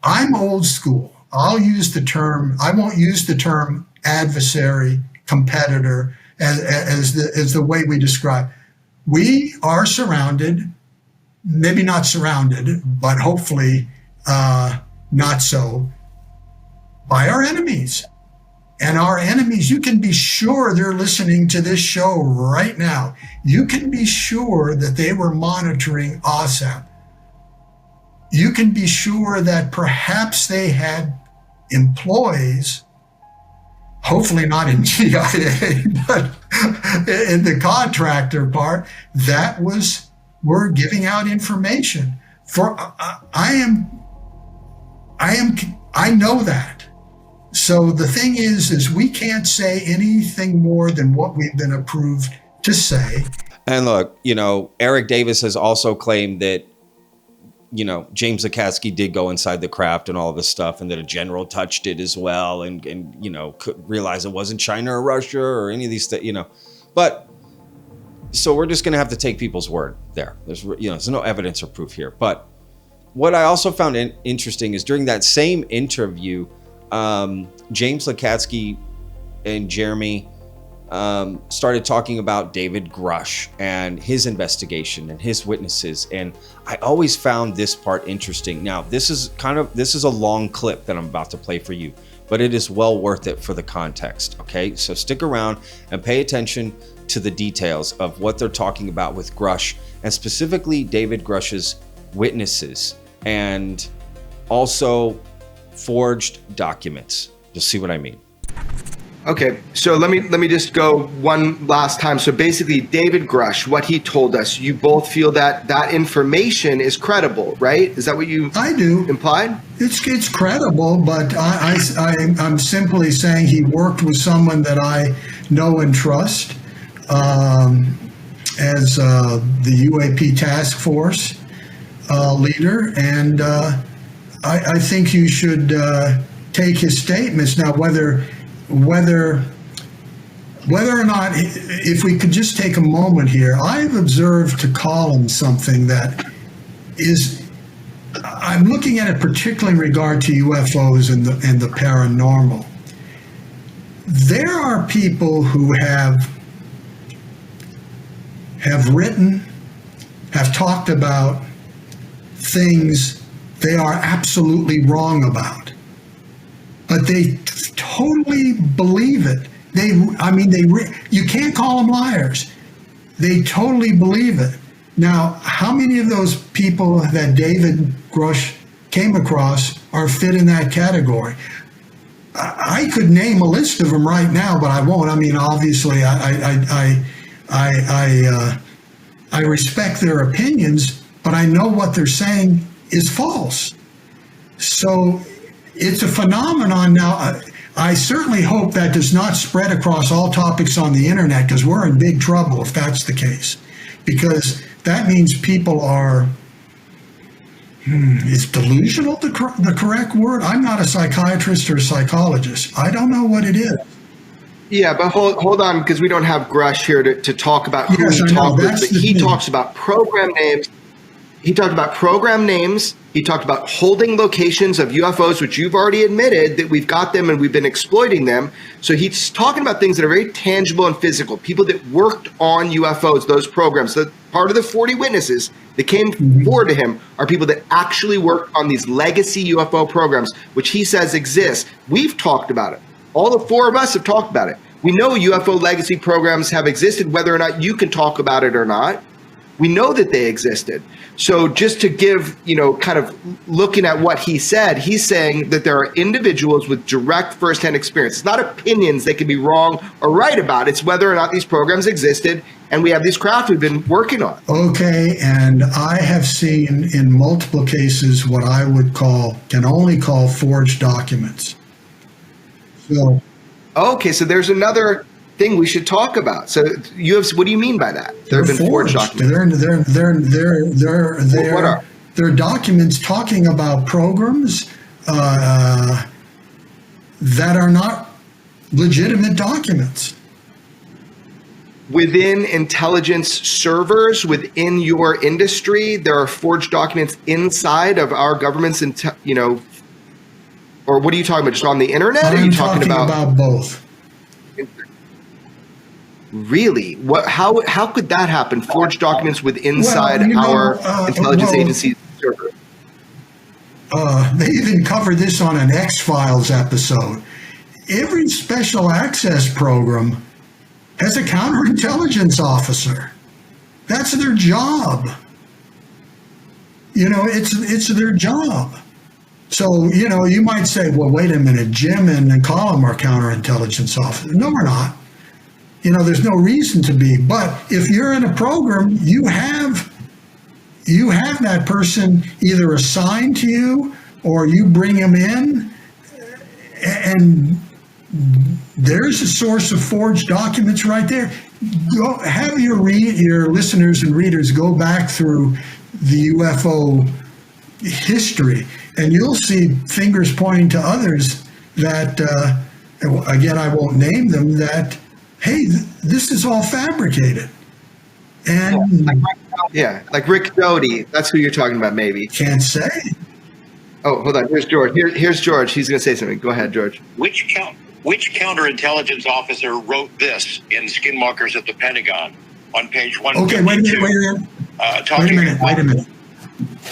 I'm old school. I won't use the term adversary, competitor as the way we describe. We are surrounded, maybe not surrounded, but hopefully not so, by our enemies. And our enemies, you can be sure they're listening to this show right now. You can be sure that they were monitoring OSAP. You can be sure that perhaps they had employees, hopefully not in GIA, but in the contractor part, that were giving out information. I know that. So the thing is we can't say anything more than what we've been approved to say. And look, Eric Davis has also claimed that, James Lukatsky did go inside the craft and all of this stuff, and that a general touched it as well, and could realize it wasn't China or Russia or any of these things, But so we're just going to have to take people's word there. There's no evidence or proof here. But what I also found interesting is during that same interview, James Lukatsky and Jeremy started talking about David Grush and his investigation and his witnesses. And I always found this part interesting. Now, this is a long clip that I'm about to play for you, but it is well worth it for the context. Okay, so stick around and pay attention to the details of what they're talking about with Grush, and specifically David Grush's witnesses and also forged documents. You'll see what I mean. Okay, so let me just go one last time. So basically, David Grush, what he told us, you both feel that information is credible, right? Is that what you implied? It's credible, but I'm simply saying he worked with someone that I know and trust as the UAP task force leader, and I think you should take his statements. Now, whether or not, if we could just take a moment here, I've observed to Colin something that is, I'm looking at it particularly in regard to UFOs and the paranormal. There are people who have written, have talked about things they are absolutely wrong about, but they totally believe it. You can't call them liars. They totally believe it. Now, how many of those people that David Grush came across are fit in that category? I could name a list of them right now, but I won't. I mean, obviously, I respect their opinions, but I know what they're saying is false. So it's a phenomenon now. I certainly hope that does not spread across all topics on the internet, because we're in big trouble if that's the case. Because that means people are, is delusional the correct word? I'm not a psychiatrist or a psychologist. I don't know what it is. Yeah, but hold on, because we don't have Grush here to talk about who he talked with. But he talks about program names. He talked about program names. He talked about holding locations of UFOs, which you've already admitted that we've got them and we've been exploiting them. So he's talking about things that are very tangible and physical. People that worked on UFOs, those programs. So part of the 40 witnesses that came forward to him are people that actually worked on these legacy UFO programs, which he says exist. We've talked about it. All the four of us have talked about it. We know UFO legacy programs have existed, whether or not you can talk about it or not. We know that they existed. So just to give, kind of looking at what he said, he's saying that there are individuals with direct firsthand experience. It's not opinions they can be wrong or right about. It's whether or not these programs existed, and we have these craft we've been working on. Okay, and I have seen in multiple cases what I would can only call forged documents. So. Okay, so there's another thing we should talk about. So what do you mean by that? There have been forged documents. They're documents talking about programs that are not legitimate documents. Within intelligence servers, within your industry, there are forged documents inside of our government's, or what are you talking about? Just on the internet? I'm are you talking about both? Really? How could that happen? Forged documents with inside our intelligence agency server. They even covered this on an X-Files episode. Every special access program has a counterintelligence officer. That's their job. It's their job. So, you might say, well, wait a minute, Jim and Colin are counterintelligence officers. No, we're not. There's no reason to be. But if you're in a program, you have that person either assigned to you or you bring them in, and there's a source of forged documents right there. Go have your listeners and readers go back through the UFO history, and you'll see fingers pointing to others that, again, I won't name them, that, hey, this is all fabricated. And like Rick Doty, that's who you're talking about, maybe. Can't say. Oh, hold on. Here's George. Here's George. He's going to say something. Go ahead, George. Which counterintelligence officer wrote this in Skinwalkers at the Pentagon on page 152? Okay, wait a minute.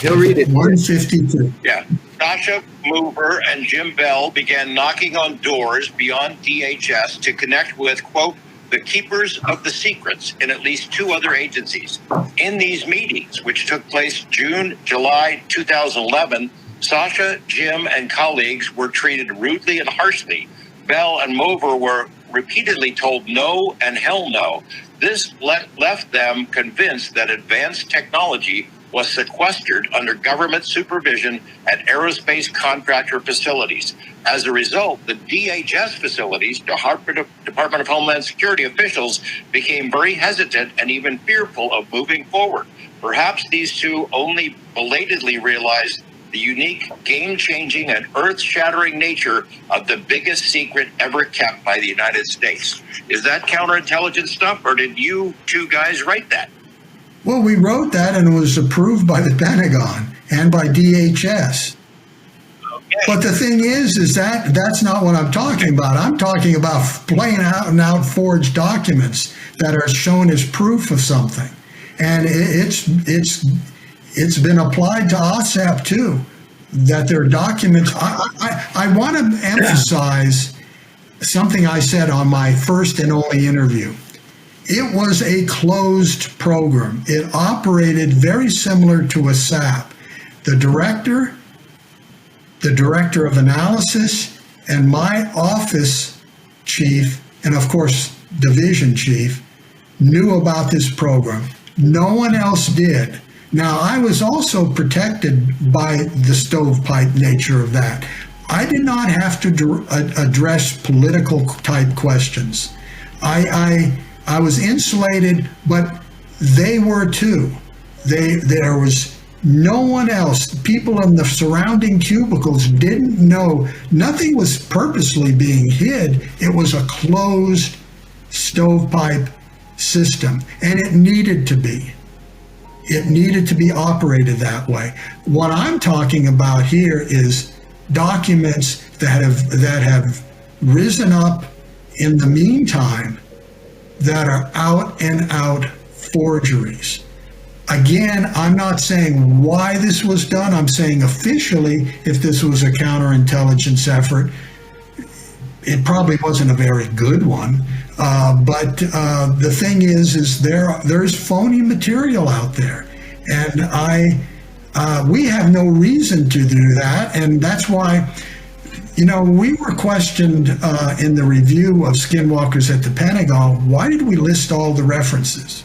He'll read it. 152. Yeah. Sasha Mover and Jim Bell began knocking on doors beyond DHS to connect with, quote, the keepers of the secrets in at least 2 other agencies. In these meetings, which took place July 2011, Sasha, Jim, and colleagues were treated rudely and harshly. Bell and Mover were repeatedly told no and hell no. This left them convinced that advanced technology was sequestered under government supervision at aerospace contractor facilities. As a result, the DHS facilities, Department of Homeland Security officials, became very hesitant and even fearful of moving forward. Perhaps these two only belatedly realized the unique, game-changing, and earth-shattering nature of the biggest secret ever kept by the United States. Is that counterintelligence stuff, or did you two guys write that? Well, we wrote that, and it was approved by the Pentagon and by DHS. Okay. But the thing is that that's not what I'm talking about. I'm talking about plain out and out forged documents that are shown as proof of something, and it's been applied to OSAP too. That there are documents. I want to emphasize something I said on my first and only interview. It was a closed program. It operated very similar to a SAP. The director of analysis, and my office chief, and of course, division chief, knew about this program. No one else did. Now, I was also protected by the stovepipe nature of that. I did not have to address political type questions. I was insulated, but they were too. There was no one else. People in the surrounding cubicles didn't know. Nothing was purposely being hid. It was a closed stovepipe system, and it needed to be. It needed to be operated that way. What I'm talking about here is documents that have risen up in the meantime that are out and out forgeries. Again, I'm not saying why this was done. I'm saying officially, if this was a counterintelligence effort, it probably wasn't a very good one. But the thing is there's phony material out there, and we have no reason to do that, and that's why, we were questioned in the review of Skinwalkers at the Pentagon. Why did we list all the references?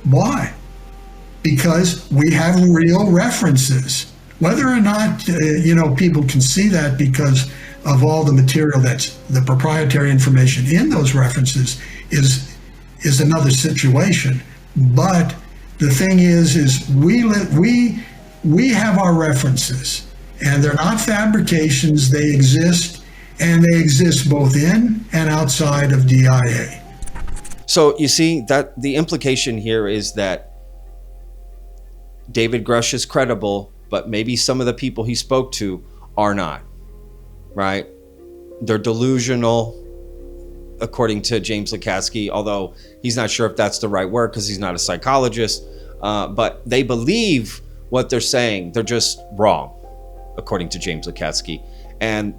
Why? Because we have real references. Whether or not people can see that because of all the material that's the proprietary information in those references is another situation. But the thing is we have our references, and they're not fabrications. They exist, and they exist both in and outside of DIA. So you see that the implication here is that David Grush is credible, but maybe some of the people he spoke to are not. Right? They're delusional, according to James Lukatsky, although he's not sure if that's the right word because he's not a psychologist. But they believe what they're saying. They're just wrong, according to James Lukatsky. And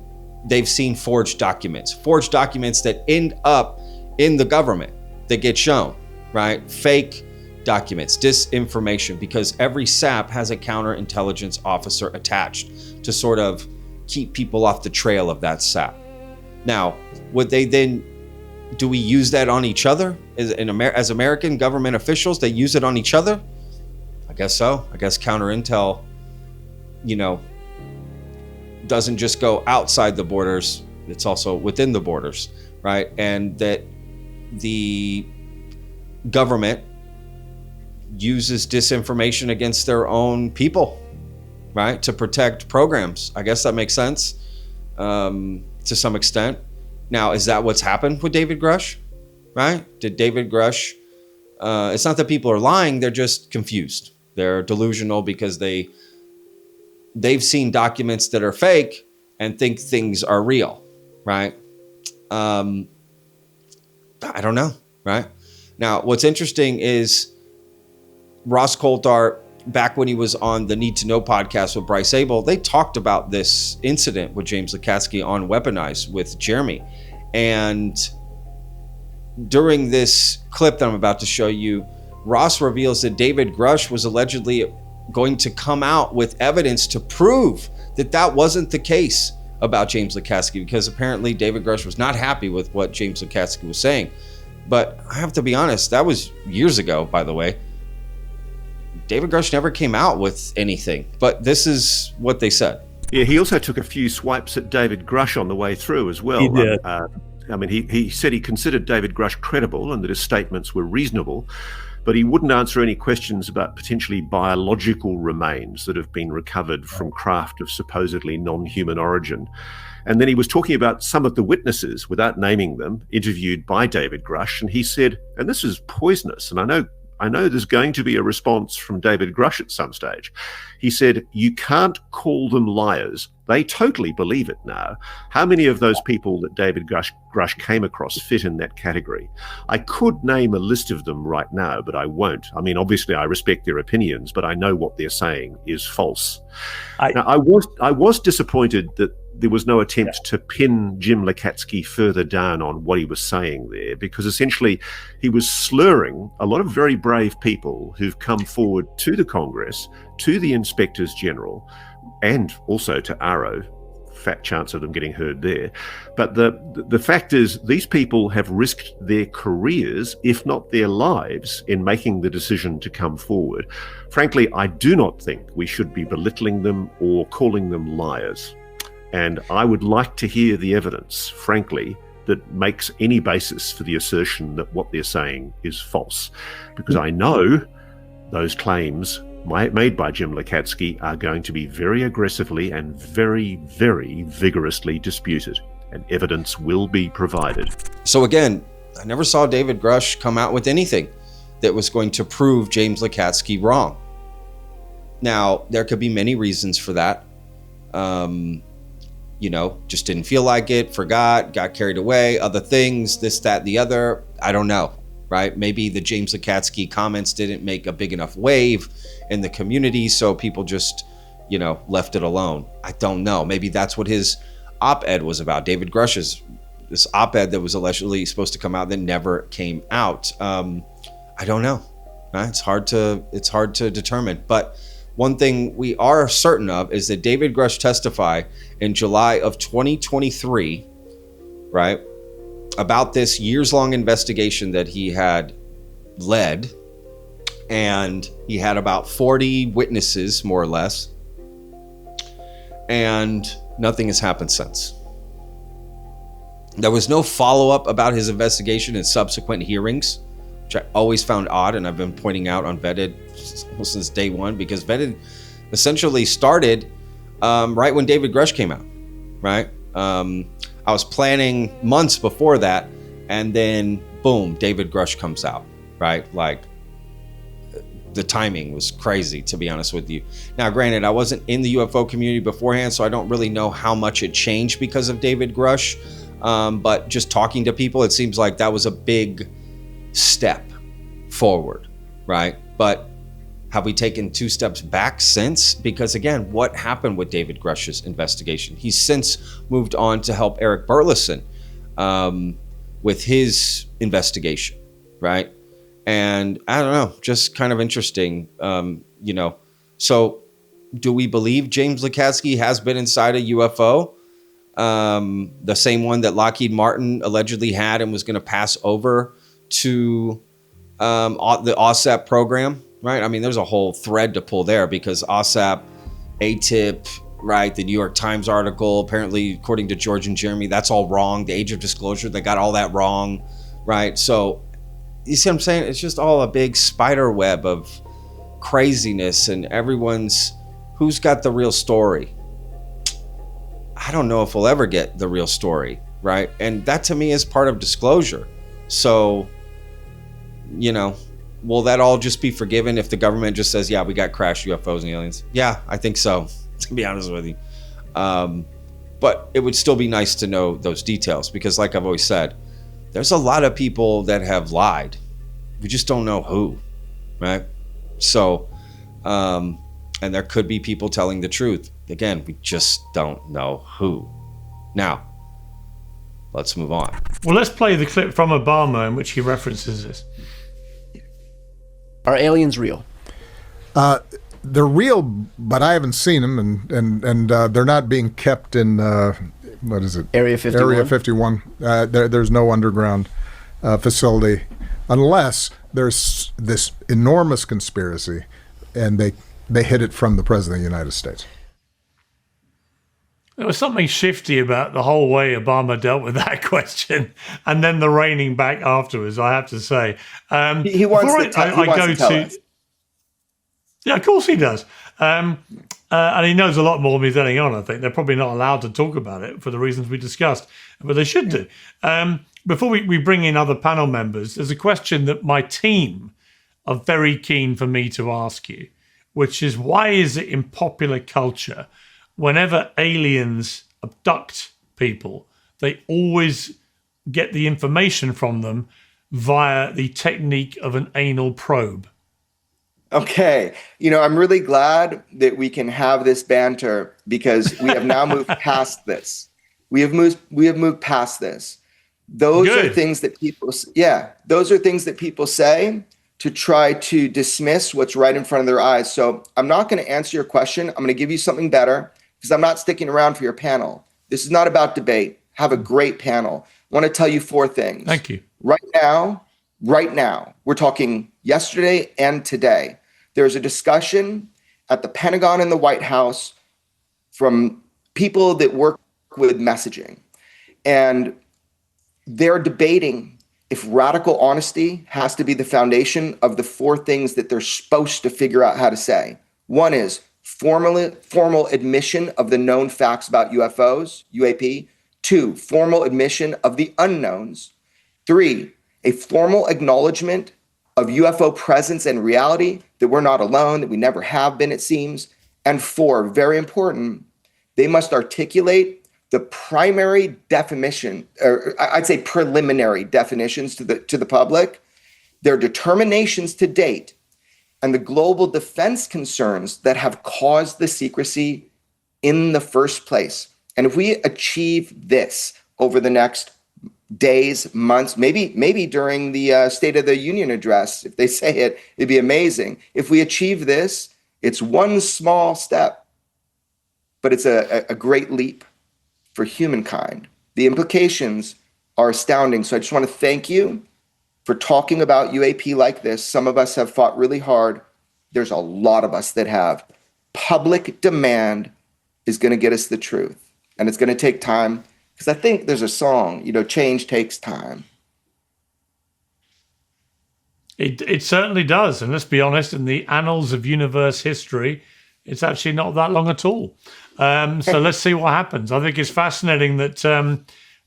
they've seen forged documents that end up in the government, that get shown, right? Fake documents, disinformation, because every SAP has a counterintelligence officer attached to sort of keep people off the trail of that SAP. Now, do we use that on each other as American government officials? They use it on each other? I guess so. I guess counterintel, doesn't just go outside the borders. It's also within the borders, right? And that the government uses disinformation against their own people, right, to protect programs. I guess that makes sense to some extent. Now, is that what's happened with David Grush, right? Did David Grush, it's not that people are lying, they're just confused. They're delusional because they've seen documents that are fake and think things are real, right? I don't know, right? Now, what's interesting is Ross Coulthart, back when he was on the Need to Know podcast with Bryce Abel, they talked about this incident with James Lukatsky on Weaponized with Jeremy. And during this clip that I'm about to show you, Ross reveals that David Grush was allegedly going to come out with evidence to prove that that wasn't the case about James Lukatsky, because apparently David Grush was not happy with what James Lukatsky was saying. But I have to be honest, that was years ago, by the way. David Grush never came out with anything, but this is what they said. Yeah, he also took a few swipes at David Grush on the way through as well. He did. He said he considered David Grush credible and that his statements were reasonable, but he wouldn't answer any questions about potentially biological remains that have been recovered from craft of supposedly non-human origin. And then he was talking about some of the witnesses, without naming them, interviewed by David Grush, and he said, and this is poisonous, and I know there's going to be a response from David Grush at some stage. He said, you can't call them liars. They totally believe it now. How many of those people that David Grush came across fit in that category? I could name a list of them right now, but I won't. I mean, obviously I respect their opinions, but I know what they're saying is false. Now, I was disappointed that there was no attempt to pin Jim Lukatsky further down on what he was saying there, because essentially he was slurring a lot of very brave people who've come forward to the Congress, to the Inspectors General, and also to ARO. Fat chance of them getting heard there. But the fact is, these people have risked their careers, if not their lives, in making the decision to come forward. Frankly, I do not think we should be belittling them or calling them liars. And I would like to hear the evidence, frankly, that makes any basis for the assertion that what they're saying is false. Because I know those claims made by Jim Lukatsky are going to be very aggressively and very, very vigorously disputed, and evidence will be provided. So again, I never saw David Grush come out with anything that was going to prove James Lukatsky wrong. Now, there could be many reasons for that. Just didn't feel like it, forgot, got carried away, other things, this, that, the other. I don't know, right? Maybe the James Lukatsky comments didn't make a big enough wave in the community, so people just, left it alone. I don't know. Maybe that's what his op-ed was about. David Grush's this op-ed that was allegedly supposed to come out that never came out. I don't know. It's hard to determine. But one thing we are certain of is that David Grush testified in July of 2023, right, about this years-long investigation that he had led, and he had about 40 witnesses, more or less, and nothing has happened since. There was no follow-up about his investigation in subsequent hearings, which I always found odd, and I've been pointing out on Vetted since day one, because Vetted essentially started right when David Grush came out, right? I was planning months before that, and then boom, David Grush comes out, right? Like, the timing was crazy, to be honest with you. Now, granted, I wasn't in the UFO community beforehand, so I don't really know how much it changed because of David Grush. But just talking to people, it seems like that was a big step forward, right? But have we taken 2 steps back since? Because again, what happened with David Grush's investigation? He's since moved on to help Eric Burleson with his investigation, right? And I don't know, just kind of interesting, So do we believe James Lukatsky has been inside a UFO? The same one that Lockheed Martin allegedly had and was going to pass over to the OSAP program, right? I mean, there's a whole thread to pull there, because OSAP, ATIP, right? The New York Times article, apparently, according to George and Jeremy, that's all wrong. The age of disclosure, they got all that wrong, right? So you see what I'm saying? It's just all a big spider web of craziness, and who's got the real story? I don't know if we'll ever get the real story, right? And that to me is part of disclosure. So, will that all just be forgiven if the government just says, yeah, we got crashed UFOs and aliens? Yeah, I think so, to be honest with you. But it would still be nice to know those details, because like I've always said, there's a lot of people that have lied. We just don't know who, right? So, and there could be people telling the truth. Again, we just don't know who. Now, let's move on. Well, let's play the clip from Obama in which he references this. Are aliens real? They're real, but I haven't seen them, and they're not being kept in what is it? Area 51. Area 51. There's no underground facility, unless there's this enormous conspiracy, and they hid it from the President of the United States. There was something shifty about the whole way Obama dealt with that question, and then the reining back afterwards, I have to say. He wants to tell us. Yeah, of course he does. And he knows a lot more than he's letting on, I think. They're probably not allowed to talk about it for the reasons we discussed, but they should do. Before we bring in other panel members, there's a question that my team are very keen for me to ask you, which is, why is it in popular culture, whenever aliens abduct people, they always get the information from them via the technique of an anal probe? Okay. I'm really glad that we can have this banter, because we have now moved past this. We have moved past this. Those are things that people say to try to dismiss what's right in front of their eyes. So I'm not going to answer your question. I'm going to give you something better, because I'm not sticking around for your panel. This is not about debate. Have a great panel. I want to tell you 4 things. Thank you. Right now, we're talking yesterday and today. There's a discussion at the Pentagon and the White House from people that work with messaging. And they're debating if radical honesty has to be the foundation of the 4 things that they're supposed to figure out how to say. One is formal admission of the known facts about UFOs, UAP. 2, formal admission of the unknowns. 3, a formal acknowledgement of UFO presence and reality, that we're not alone, that we never have been, it seems. And 4, very important, they must articulate the primary definition, or I'd say preliminary definitions to the public, their determinations to date, and the global defense concerns that have caused the secrecy in the first place. And if we achieve this over the next days, months, maybe during the State of the Union address. If they say it, it'd be amazing. If we achieve this, it's one small step, but it's a great leap for humankind. The implications are astounding. So I just want to thank you for talking about UAP like this. Some of us have fought really hard. There's a lot of us that have. Public demand is going to get us the truth, and it's going to take time. Because I think there's a song, change takes time. It certainly does. And let's be honest, in the annals of universe history, it's actually not that long at all. So let's see what happens. I think it's fascinating that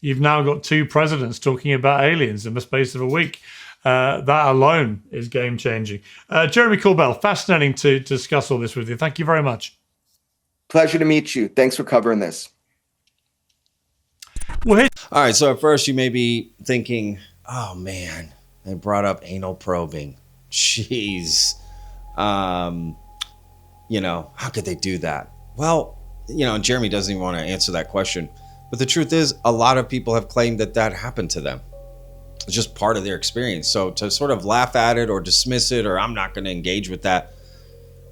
you've now got 2 presidents talking about aliens in the space of a week. That alone is game-changing. Jeremy Corbell, fascinating to discuss all this with you. Thank you very much. Pleasure to meet you. Thanks for covering this. All right, so at first you may be thinking, oh man, they brought up anal probing. Jeez. How could they do that? Well, Jeremy doesn't even want to answer that question. But the truth is, a lot of people have claimed that happened to them. It's just part of their experience. So to sort of laugh at it or dismiss it, or I'm not going to engage with that,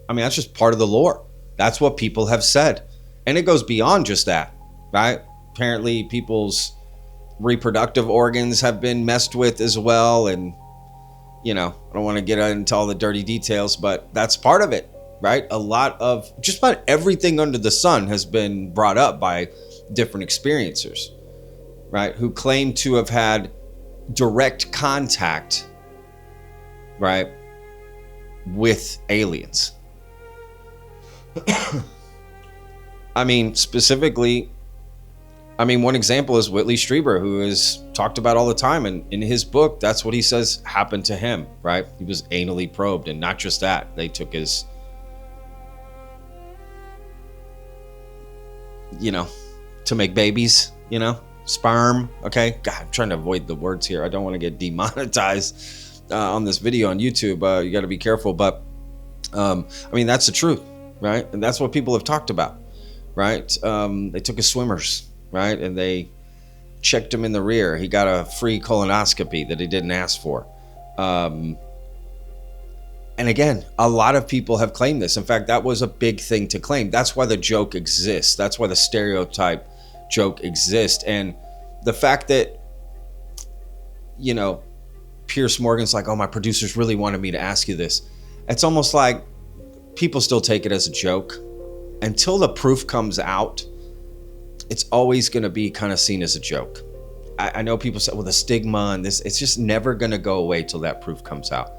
that's just part of the lore. That's what people have said. And it goes beyond just that, right? Apparently people's reproductive organs have been messed with as well. And, I don't want to get into all the dirty details, but that's part of it, right? A lot of just about everything under the sun has been brought up by different experiencers, right? Who claim to have had direct contact, right, with aliens. Specifically, one example is Whitley Strieber, who is talked about all the time. And in his book, that's what he says happened to him, right? He was anally probed. And not just that, they took his, to make babies, sperm. Okay. God, I'm trying to avoid the words here. I don't want to get demonetized on this video on YouTube. You got to be careful. But that's the truth, right? And that's what people have talked about, right? They took his swimmers, right? And they checked him in the rear. He got a free colonoscopy that he didn't ask for. And again, a lot of people have claimed this. In fact, that was a big thing to claim. That's why the joke exists. That's why the stereotype joke exists. And the fact that, Pierce Morgan's like, oh, my producers really wanted me to ask you this. It's almost like people still take it as a joke. Until the proof comes out, it's always going to be kind of seen as a joke. I know people say, well, the stigma and this, it's just never going to go away till that proof comes out.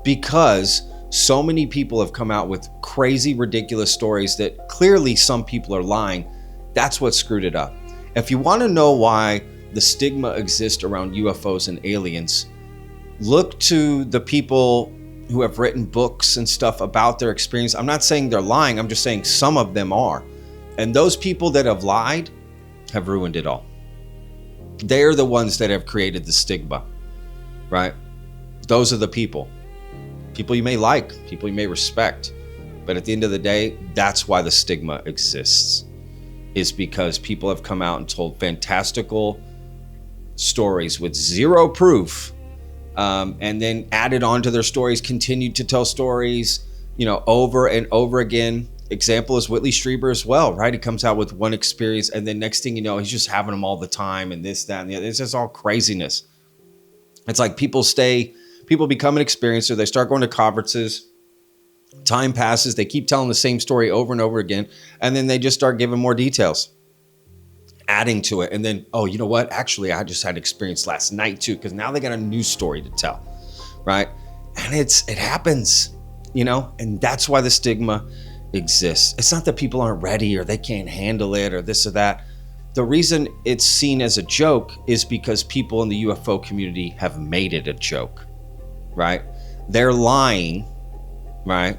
Because so many people have come out with crazy, ridiculous stories that clearly some people are lying. That's what screwed it up. If you want to know why the stigma exists around UFOs and aliens, look to the people who have written books and stuff about their experience. I'm not saying they're lying. I'm just saying some of them are. And those people that have lied have ruined it all. They're the ones that have created the stigma, right? Those are the people. People you may like, people you may respect. But at the end of the day, that's why the stigma exists. Is because people have come out and told fantastical stories with zero proof. And then added on to their stories, continued to tell stories, over and over again. Example is Whitley Strieber as well, right? He comes out with one experience, and then next thing you know, he's just having them all the time, and this, that, and the other. It's just all craziness. It's like people become an experiencer. They start going to conferences. Time passes. They keep telling the same story over and over again, and then they just start giving more details, adding to it. And then, oh, you know what? Actually, I just had an experience last night too, because now they got a new story to tell, right? And it happens, and that's why the stigma exists. It's not that people aren't ready or they can't handle it or this or that. The reason it's seen as a joke is because people in the UFO community have made it a joke, right? They're lying, right?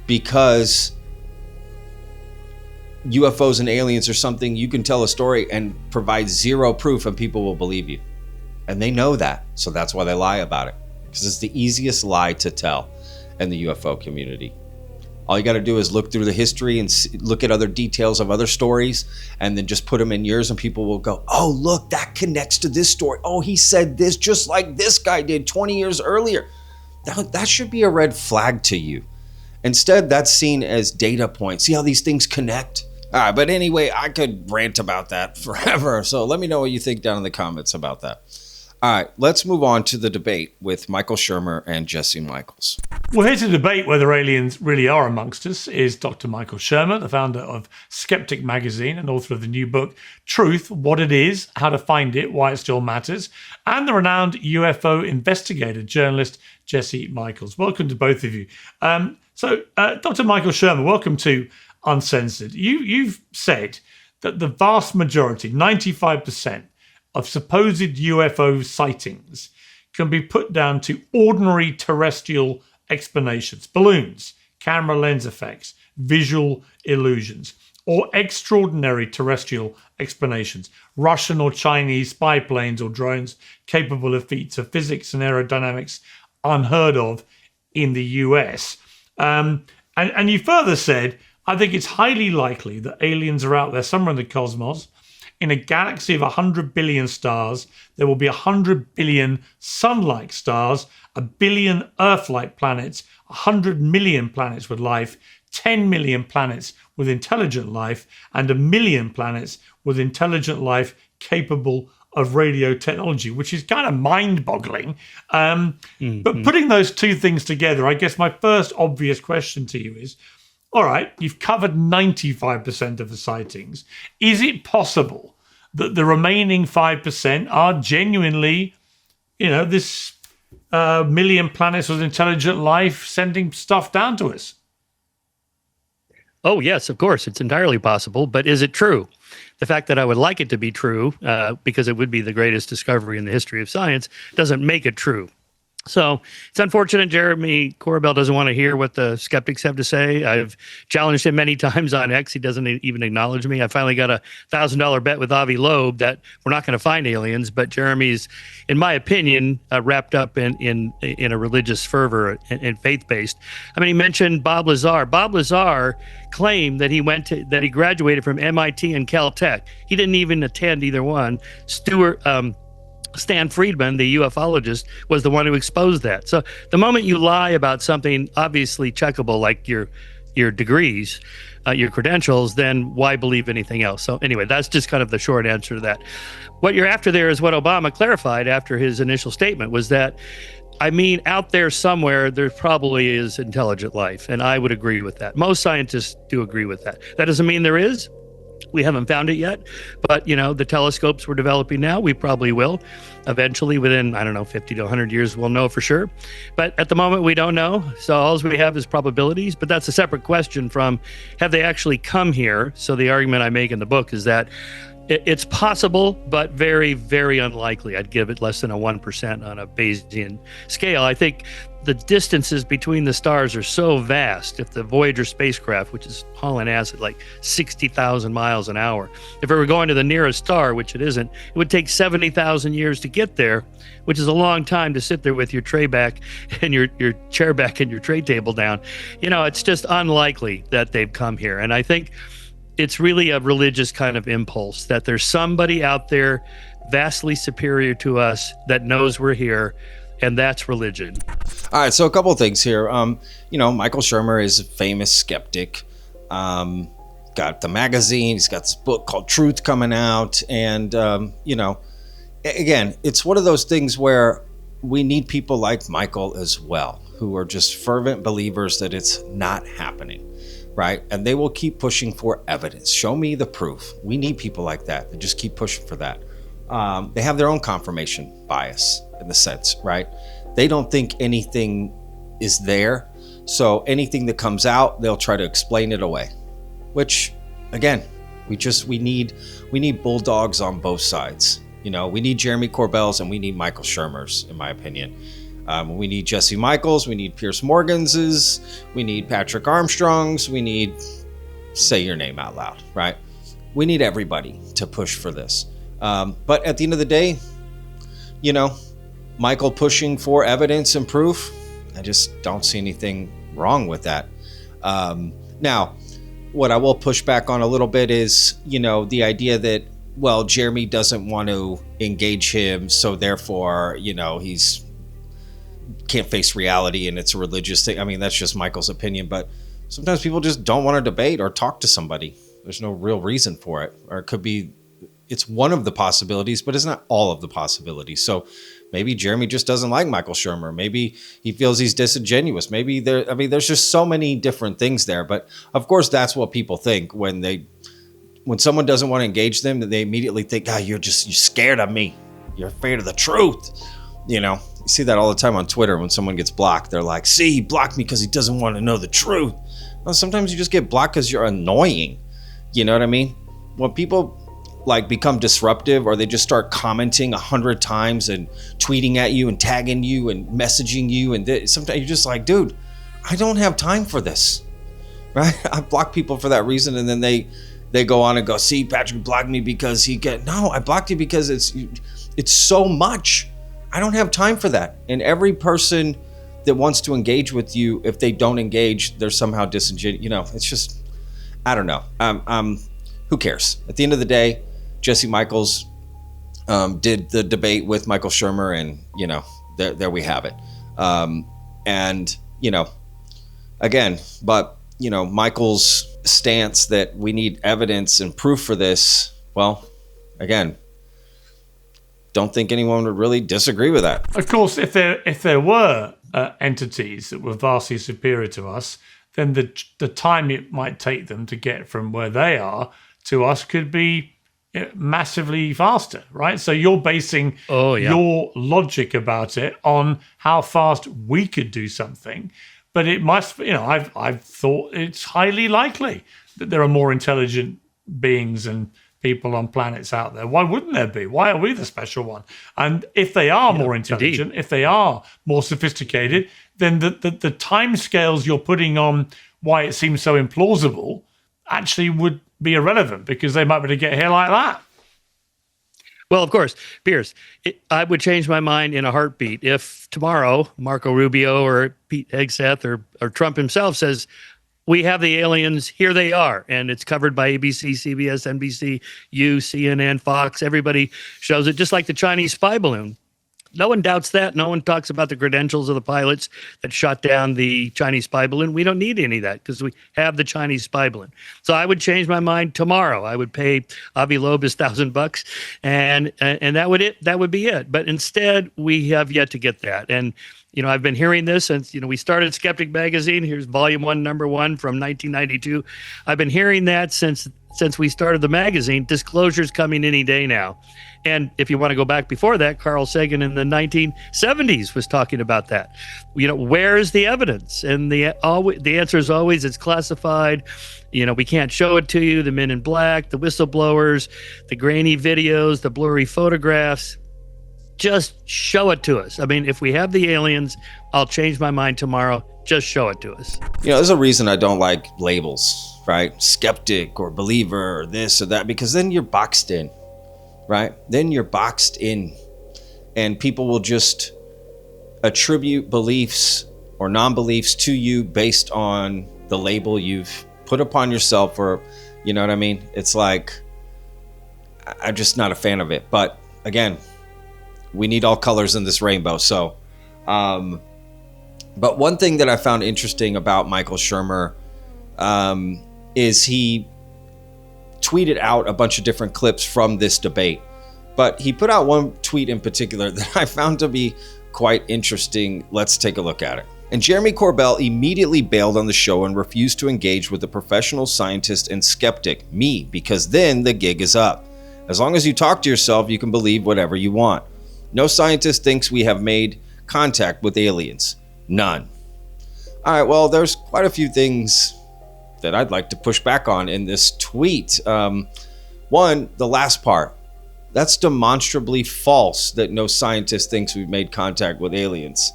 Because UFOs and aliens are something you can tell a story and provide zero proof and people will believe you. And they know that. So that's why they lie about it. Because it's the easiest lie to tell in the UFO community. All you got to do is look through the history and look at other details of other stories, and then just put them in yours, and people will go, oh, look, that connects to this story. Oh, he said this just like this guy did 20 years earlier. That should be a red flag to you. Instead, that's seen as data points. See how these things connect? All right, but anyway, I could rant about that forever. So let me know what you think down in the comments about that. All right, let's move on to the debate with Michael Shermer and Jesse Michaels. Well, here to debate whether aliens really are amongst us is Dr. Michael Shermer, the founder of Skeptic Magazine and author of the new book, Truth, What It Is, How to Find It, Why It Still Matters, and the renowned UFO investigator journalist, Jesse Michaels. Welcome to both of you. Dr. Michael Shermer, welcome to Uncensored. You've said that the vast majority, 95%, of supposed UFO sightings can be put down to ordinary terrestrial explanations, balloons, camera lens effects, visual illusions, or extraordinary terrestrial explanations, Russian or Chinese spy planes or drones capable of feats of physics and aerodynamics unheard of in the US. And you further said, I think it's highly likely that aliens are out there somewhere in the cosmos. In a galaxy of 100 billion stars, there will be 100 billion sun-like stars, 1 billion Earth-like planets, 100 million planets with life, 10 million planets with intelligent life, and 1 million planets with intelligent life capable of radio technology, which is kind of mind-boggling. But putting those two things together, I guess my first obvious question to you is, all right, you've covered 95% of the sightings. Is it possible that the remaining 5% are genuinely, this million planets with intelligent life sending stuff down to us? Oh, yes, of course. It's entirely possible. But is it true? The fact that I would like it to be true, because it would be the greatest discovery in the history of science, doesn't make it true. So it's unfortunate Jeremy Corbell doesn't want to hear what the skeptics have to say. I've challenged him many times on X. He doesn't even acknowledge me. I finally got a $1,000 bet with Avi Loeb that we're not going to find aliens, but Jeremy's, in my opinion, wrapped up in a religious fervor and faith-based. I mean, he mentioned Bob Lazar. Bob Lazar claimed that he graduated from MIT and Caltech. He didn't even attend either one. Stan Friedman, the ufologist, was the one who exposed that. So the moment you lie about something obviously checkable, like your degrees, your credentials, then why believe anything else? So anyway, that's just kind of the short answer to that. What you're after there is what Obama clarified after his initial statement was that, out there somewhere, there probably is intelligent life. And I would agree with that. Most scientists do agree with that. That doesn't mean there is. We haven't found it yet, but the telescopes we're developing now, we probably will. Eventually, within 50 to 100 years, we'll know for sure. But at the moment, we don't know. So all we have is probabilities. But that's a separate question from, have they actually come here? So the argument I make in the book is that it's possible, but very, very unlikely. I'd give it less than a 1% on a Bayesian scale. I think the distances between the stars are so vast. If the Voyager spacecraft, which is hauling ass at like 60,000 miles an hour, if it were going to the nearest star, which it isn't, it would take 70,000 years to get there, which is a long time to sit there with your tray back and your chair back and your tray table down. It's just unlikely that they've come here. And I think it's really a religious kind of impulse that there's somebody out there vastly superior to us that knows we're here, and that's religion. All right, so a couple of things here. Michael Shermer is a famous skeptic. Got the magazine. He's got this book called Truth coming out. And, again, it's one of those things where we need people like Michael as well, who are just fervent believers that it's not happening. Right? And they will keep pushing for evidence. Show me the proof. We need people like that. They just keep pushing for that. They have their own confirmation bias in the sense, right? They don't think anything is there. So anything that comes out, they'll try to explain it away, which again, we need bulldogs on both sides. We need Jeremy Corbell's and we need Michael Shermer's, in my opinion. We need Jesse Michaels, we need Piers Morgan's, we need Patrick Armstrong's, we need, say your name out loud, right? We need everybody to push for this. But at the end of the day, Michael pushing for evidence and proof, I just don't see anything wrong with that. Now, what I will push back on a little bit is, the idea that, well, Jeremy doesn't want to engage him, so therefore, he's can't face reality and it's a religious thing. I mean, that's just Michael's opinion, but sometimes people just don't want to debate or talk to somebody. There's no real reason for it. Or it could be, it's one of the possibilities, but it's not all of the possibilities. So maybe Jeremy just doesn't like Michael Shermer. Maybe he feels he's disingenuous. Maybe there's just so many different things there. But of course, that's what people think when someone doesn't want to engage them, they immediately think, you're scared of me. You're afraid of the truth. You see that all the time on Twitter when someone gets blocked. They're like, see, he blocked me because he doesn't want to know the truth. Well, sometimes you just get blocked because you're annoying. You know what I mean? When people become disruptive, or they just start commenting 100 times and tweeting at you and tagging you and messaging you, and sometimes you're just like, dude, I don't have time for this, right? I block people for that reason, and then they go on and go, see, Patrick blocked me because no, I blocked you because it's so much. I don't have time for that. And every person that wants to engage with you, if they don't engage, they're somehow disingenuous. It's just, I don't know. Who cares? At the end of the day, Jesse Michaels did the debate with Michael Shermer, and there we have it. And again, but Michael's stance that we need evidence and proof for this. Well, again, don't think anyone would really disagree with that. Of course, if there were entities that were vastly superior to us, then the time it might take them to get from where they are to us could be massively faster, right? So you're basing your logic about it on how fast we could do something, but it must, I've thought it's highly likely that there are more intelligent beings and people on planets out there. Why wouldn't there be? Why are we the special one? And if they are more intelligent, if they are more sophisticated, then the time scales you're putting on why it seems so implausible actually would be irrelevant, because they might be able to get here like that. Well, of course, Piers, I would change my mind in a heartbeat if tomorrow Marco Rubio or Pete Hegseth or Trump himself says, we have the aliens, here they are, and it's covered by ABC, CBS, NBC, CNN, Fox. Everybody shows it, just like the Chinese spy balloon. No one doubts that. No one talks about the credentials of the pilots that shot down the Chinese spy balloon. We don't need any of that because we have the Chinese spy balloon. So I would change my mind tomorrow. I would pay Avi Loeb his $1,000, and that would be it. But instead, we have yet to get that. And I've been hearing this since, we started Skeptic Magazine. Here's volume 1, number 1 from 1992. I've been hearing that since we started the magazine. Disclosure's coming any day now. And if you want to go back before that, Carl Sagan in the 1970s was talking about that. Where is the evidence? And the answer is always it's classified. We can't show it to you. The men in black, the whistleblowers, the grainy videos, the blurry photographs. Just show it to us. I mean, if we have the aliens, I'll change my mind tomorrow. Just show it to us. There's a reason I don't like labels, right? Skeptic or believer or this or that, because then you're boxed in, right? Then you're boxed in, and people will just attribute beliefs or non-beliefs to you based on the label you've put upon yourself, or, you know what I mean? It's like, I'm just not a fan of it. But again, we need all colors in this rainbow. So, but one thing that I found interesting about Michael Shermer is he tweeted out a bunch of different clips from this debate. But he put out one tweet in particular that I found to be quite interesting. Let's take a look at it. And Jeremy Corbell immediately bailed on the show and refused to engage with the professional scientist and skeptic, me, because then the gig is up. As long as you talk to yourself, you can believe whatever you want. No scientist thinks we have made contact with aliens. None. All right, well, there's quite a few things that I'd like to push back on in this tweet. One, the last part. That's demonstrably false that no scientist thinks we've made contact with aliens.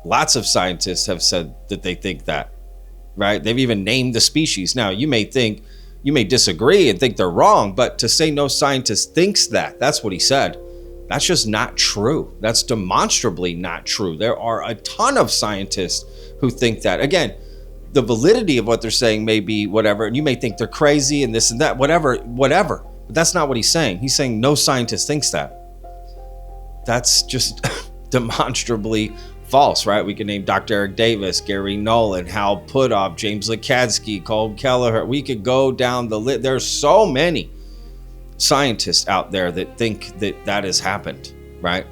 Lots of scientists have said that they think that, right? They've even named the species. Now, you may disagree and think they're wrong, but to say no scientist thinks that's what he said. That's just not true. That's demonstrably not true. There are a ton of scientists who think that. Again, the validity of what they're saying may be whatever, and you may think they're crazy and this and that, whatever. But that's not what he's saying. He's saying no scientist thinks that. That's just demonstrably false, right? We can name Dr. Eric Davis, Gary Nolan, Hal Puthoff, James Lakatsky, Cole Kelleher. We could go down the list. There's so many scientists out there that think that that has happened, right?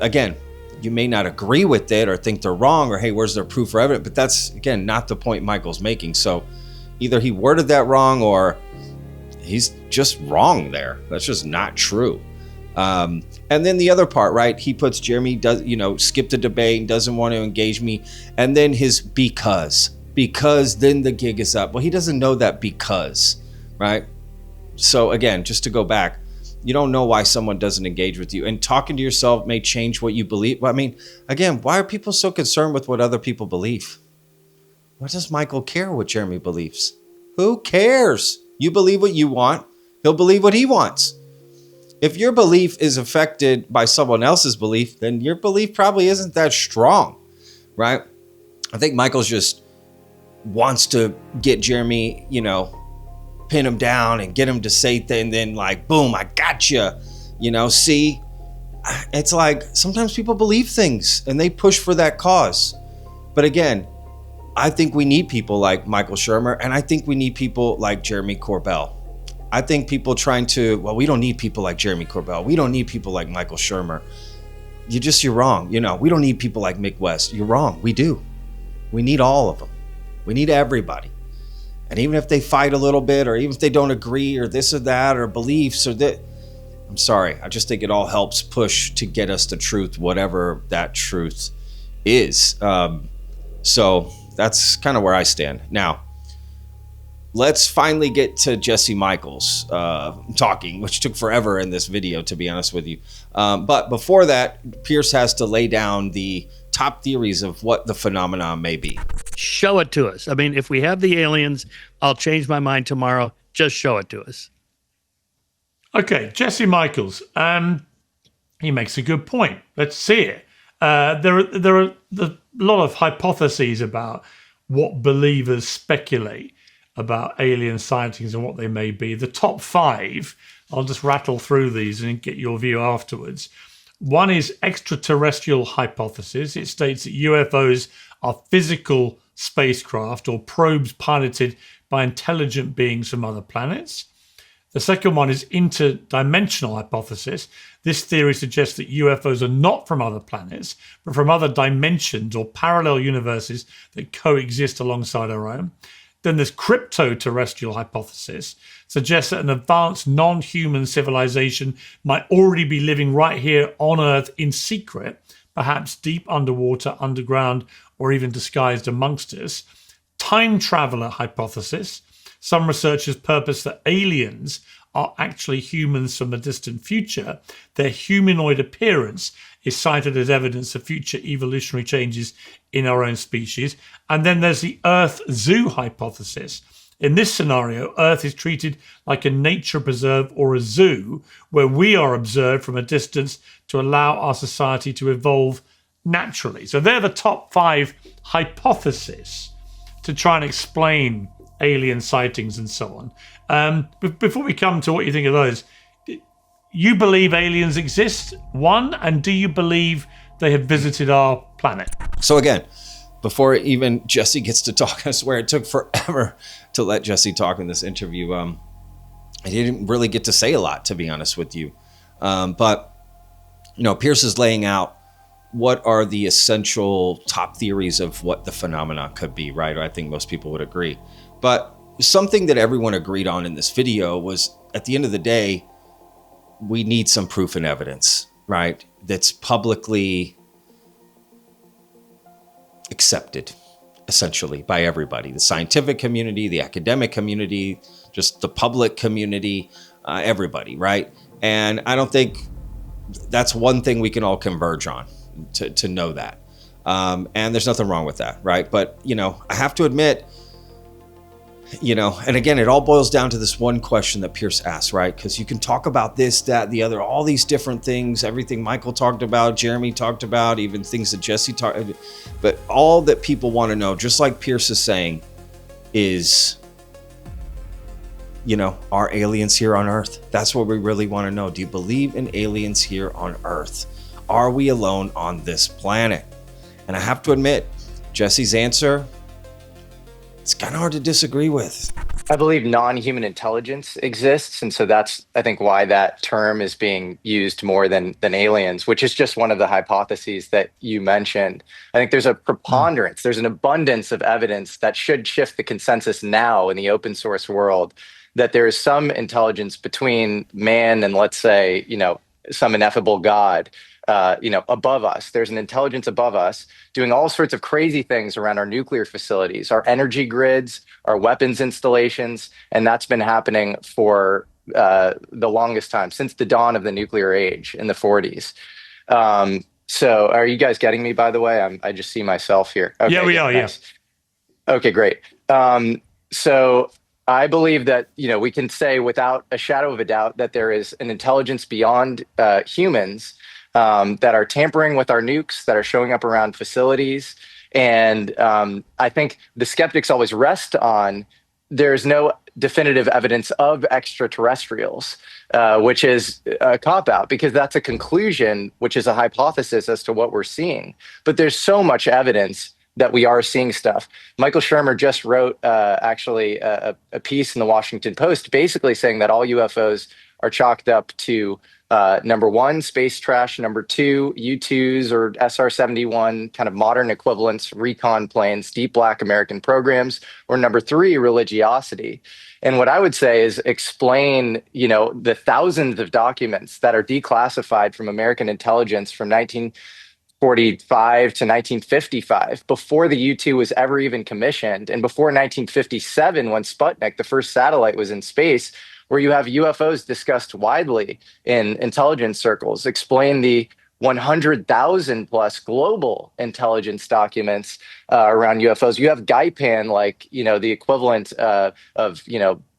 Again, you may not agree with it or think they're wrong or, hey, where's their proof or evidence? But that's, again, not the point Michael's making. So either he worded that wrong or he's just wrong there. That's just not true. And then the other part, right? He puts Jeremy does, skip the debate and doesn't want to engage me. And then his because then the gig is up. Well, he doesn't know that because, right? So again, just to go back, you don't know why someone doesn't engage with you, and talking to yourself may change what you believe. I mean, again, why are people so concerned with what other people believe? Why does Michael care what Jeremy believes? Who cares? You believe what you want. He'll believe what he wants. If your belief is affected by someone else's belief, then your belief probably isn't that strong, right? I think Michael's just wants to get Jeremy, pin him down and get him to say things, and then like, boom, I gotcha. See, it's like sometimes people believe things and they push for that cause. But again, I think we need people like Michael Shermer, and I think we need people like Jeremy Corbell. I think people trying to, we don't need people like Jeremy Corbell. We don't need people like Michael Shermer. You're wrong. We don't need people like Mick West. You're wrong. We do. We need all of them. We need everybody. And even if they fight a little bit, or even if they don't agree, or this or that, or beliefs, or that, I'm sorry. I just think it all helps push to get us the truth, whatever that truth is. So that's kind of where I stand. Now, let's finally get to Jesse Michaels talking, which took forever in this video, to be honest with you. But before that, Pierce has to lay down the top theories of what the phenomenon may be. Show it to us. I mean, if we have the aliens, I'll change my mind tomorrow. Just show it to us. Okay, Jesse Michaels. He makes a good point. Let's see it. There are a lot of hypotheses about what believers speculate about alien sightings and what they may be. The top 5, I'll just rattle through these and get your view afterwards. One is extraterrestrial hypothesis. It states that UFOs are physical spacecraft or probes piloted by intelligent beings from other planets. The second one is interdimensional hypothesis. This theory suggests that UFOs are not from other planets, but from other dimensions or parallel universes that coexist alongside our own. Then there's crypto-terrestrial hypothesis, suggests that an advanced non-human civilization might already be living right here on Earth in secret, perhaps deep underwater, underground, or even disguised amongst us. Time traveler hypothesis. Some researchers purpose that aliens are actually humans from a distant future. Their humanoid appearance is cited as evidence of future evolutionary changes in our own species. And then there's the Earth Zoo hypothesis. In this scenario, Earth is treated like a nature preserve or a zoo where we are observed from a distance to allow our society to evolve naturally. So they're the top 5 hypotheses to try and explain alien sightings and so on. Before we come to what you think of those, you believe aliens exist, one, and do you believe they have visited our planet? So again, before even Jesse gets to talk, I swear it took forever to let Jesse talk in this interview. I didn't really get to say a lot, to be honest with you. But Pierce is laying out what are the essential top theories of what the phenomenon could be, right? Or I think most people would agree. But something that everyone agreed on in this video was, at the end of the day, we need some proof and evidence, right? That's publicly accepted, essentially, by everybody. The scientific community, the academic community, just the public community, everybody, right? And I don't think that's one thing we can all converge on, to know that. And there's nothing wrong with that, right? But, I have to admit, and again, it all boils down to this one question that Pierce asked, right? Because you can talk about this, that, the other, all these different things, everything Michael talked about, Jeremy talked about, even things that Jesse talked about. But all that people want to know, just like Pierce is saying, is, are aliens here on Earth? That's what we really want to know. Do you believe in aliens here on Earth? Are we alone on this planet? And I have to admit, Jesse's answer, it's kind of hard to disagree with. I believe non-human intelligence exists, and so that's, I think, why that term is being used more than aliens, which is just one of the hypotheses that you mentioned. I think there's a preponderance, there's an abundance of evidence that should shift the consensus now in the open source world that there is some intelligence between man and, let's say, some ineffable God, above us. There's an intelligence above us doing all sorts of crazy things around our nuclear facilities, our energy grids, our weapons installations, and that's been happening for the longest time, since the dawn of the nuclear age in the 40s. So are you guys getting me, by the way? I just see myself here. Okay, yeah, we are, nice. Yeah. Okay, great. So I believe that, we can say without a shadow of a doubt that there is an intelligence beyond humans that are tampering with our nukes, that are showing up around facilities. And I think the skeptics always rest on there's no definitive evidence of extraterrestrials, which is a cop-out, because that's a conclusion, which is a hypothesis as to what we're seeing. But there's so much evidence that we are seeing stuff. Michael Shermer just wrote actually a piece in the Washington Post basically saying that all UFOs are chalked up to number one, space trash, number two, U-2s or SR-71 kind of modern equivalents, recon planes, deep black American programs, or number three, religiosity. And what I would say is explain, the thousands of documents that are declassified from American intelligence from 1945 to 1955, before the U-2 was ever even commissioned, and before 1957, when Sputnik, the first satellite, was in space, where you have UFOs discussed widely in intelligence circles. Explain the 100,000 plus global intelligence documents around UFOs. You have Gaipan, like, the equivalent of,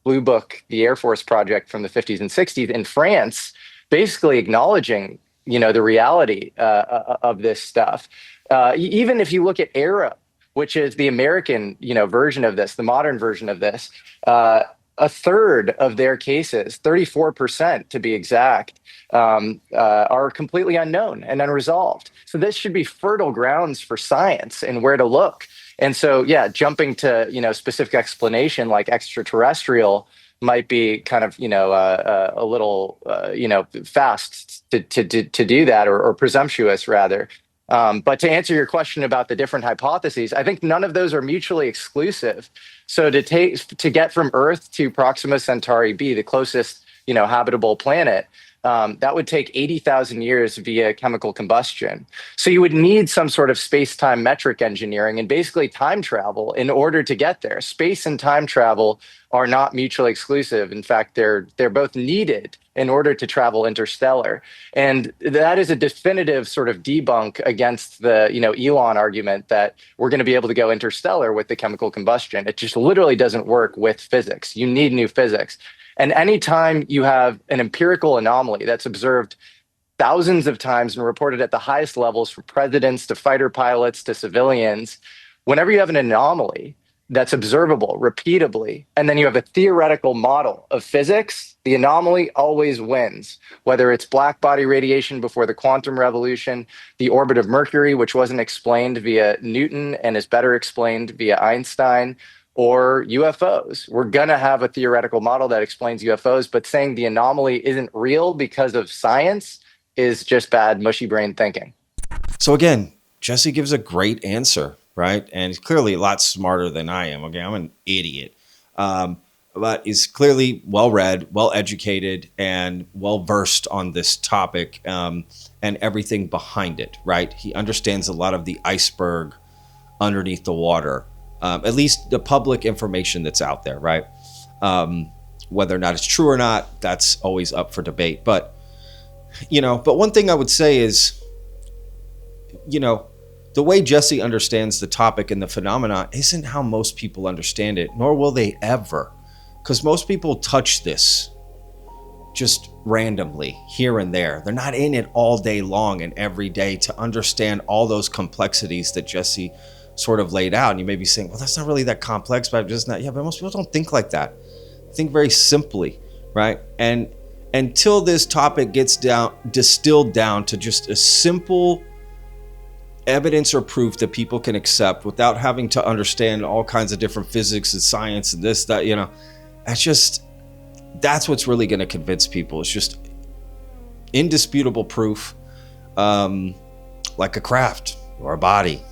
Blue Book, the Air Force project from the 50s and 60s in France, basically acknowledging, the reality of this stuff. Even if you look at ERA, which is the American, version of this, the modern version of this, a third of their cases, 34% to be exact, are completely unknown and unresolved. So this should be fertile grounds for science and where to look. And so, yeah, jumping to, specific explanation like extraterrestrial might be kind of, a little, fast to do that, or presumptuous rather. But to answer your question about the different hypotheses, I think none of those are mutually exclusive. So to get from Earth to Proxima Centauri B, the closest, habitable planet, that would take 80,000 years via chemical combustion. So you would need some sort of space-time metric engineering and basically time travel in order to get there. Space and time travel are not mutually exclusive. In fact, they're both needed in order to travel interstellar. And that is a definitive sort of debunk against the, Elon argument that we're going to be able to go interstellar with the chemical combustion. It just literally doesn't work with physics. You need new physics. And anytime you have an empirical anomaly that's observed thousands of times and reported at the highest levels from presidents to fighter pilots to civilians, whenever you have an anomaly that's observable repeatably, and then you have a theoretical model of physics, the anomaly always wins. Whether it's black body radiation before the quantum revolution, the orbit of Mercury, which wasn't explained via Newton and is better explained via Einstein, or UFOs. We're going to have a theoretical model that explains UFOs, but saying the anomaly isn't real because of science is just bad, mushy brain thinking. So again, Jesse gives a great answer, right? And he's clearly a lot smarter than I am. Okay, I'm an idiot. But he's clearly well-read, well-educated, and well-versed on this topic and everything behind it, right? He understands a lot of the iceberg underneath the water. At least the public information that's out there, right? Whether or not it's true or not, that's always up for debate. But, but one thing I would say is, the way Jesse understands the topic and the phenomena isn't how most people understand it, nor will they ever. Because most people touch this just randomly here and there. They're not in it all day long and every day to understand all those complexities that Jesse sort of laid out. And you may be saying, well, that's not really that complex, but I'm just not. Yeah, but most people don't think like that. Think very simply, right? And until this topic gets distilled down to just a simple evidence or proof that people can accept without having to understand all kinds of different physics and science and this, that, that's what's really going to convince people. It's just indisputable proof, like a craft or a body,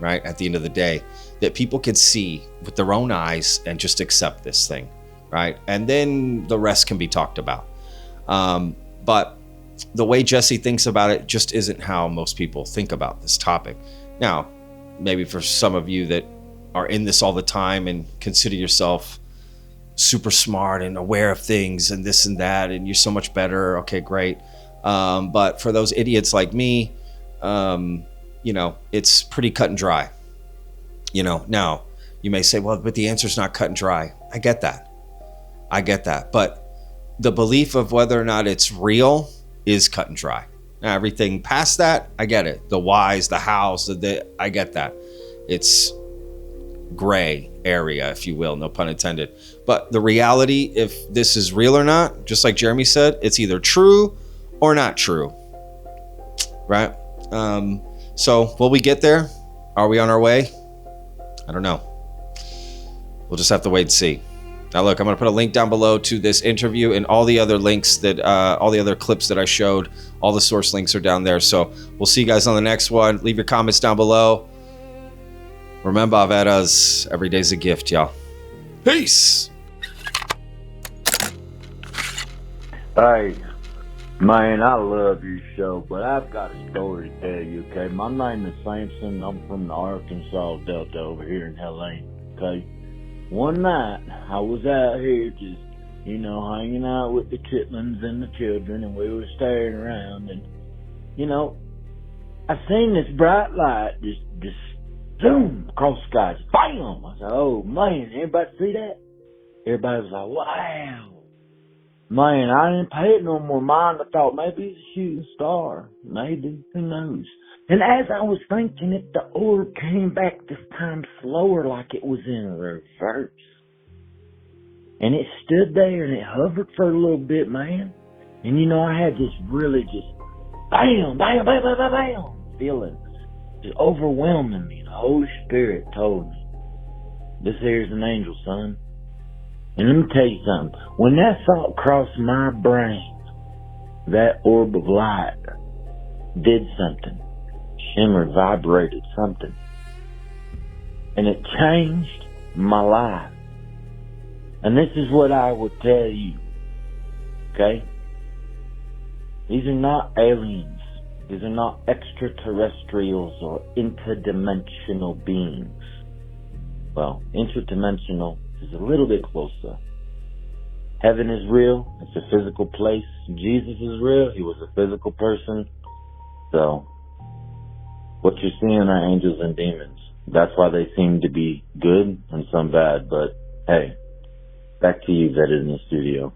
right? At the end of the day, that people can see with their own eyes and just accept this thing, right? And then the rest can be talked about. But the way Jesse thinks about it just isn't how most people think about this topic. Now, maybe for some of you that are in this all the time and consider yourself super smart and aware of things and this and that, and you're so much better, okay, great. But for those idiots like me, it's pretty cut and dry. Now you may say, well, but the answer's not cut and dry. I get that. But the belief of whether or not it's real is cut and dry. Now, everything past that, I get it. The whys, the hows, I get that. It's gray area, if you will, no pun intended. But the reality, if this is real or not, just like Jeremy said, it's either true or not true, right? So will we get there? Are we on our way? I don't know. We'll just have to wait and see. Now, look, I'm going to put a link down below to this interview and all the other links that, all the other clips that I showed. All the source links are down there. So we'll see you guys on the next one. Leave your comments down below. Remember, Averas, every day's a gift, y'all. Peace. Hey, man, I love your show, but I've got a story to tell you, okay? My name is Samson. I'm from the Arkansas Delta over here in Helene, okay? One night, I was out here just, hanging out with the chitlins and the children, and we were staring around, and, I seen this bright light just zoom across the sky. Just bam! I said, oh, man, everybody see that? Everybody was like, wow. Man, I didn't pay it no more mind. I thought maybe it's a shooting star. Maybe. Who knows? And as I was thinking it, the orb came back this time slower, like it was in reverse. And it stood there and it hovered for a little bit, man. And I had this really just bam, bam, bam, bam, bam, bam feeling. Just overwhelming me. The Holy Spirit told me, this here's an angel, son. And let me tell you something. When that thought crossed my brain, that orb of light did something. Shimmered, vibrated, something. And it changed my life. And this is what I would tell you. Okay? These are not aliens. These are not extraterrestrials or interdimensional beings. Well, interdimensional is a little bit closer. Heaven is real. It's a physical place. Jesus is real. He was a physical person. So, what you're seeing are angels and demons. That's why they seem to be good and some bad. But, hey, back to you, Vetted in the studio.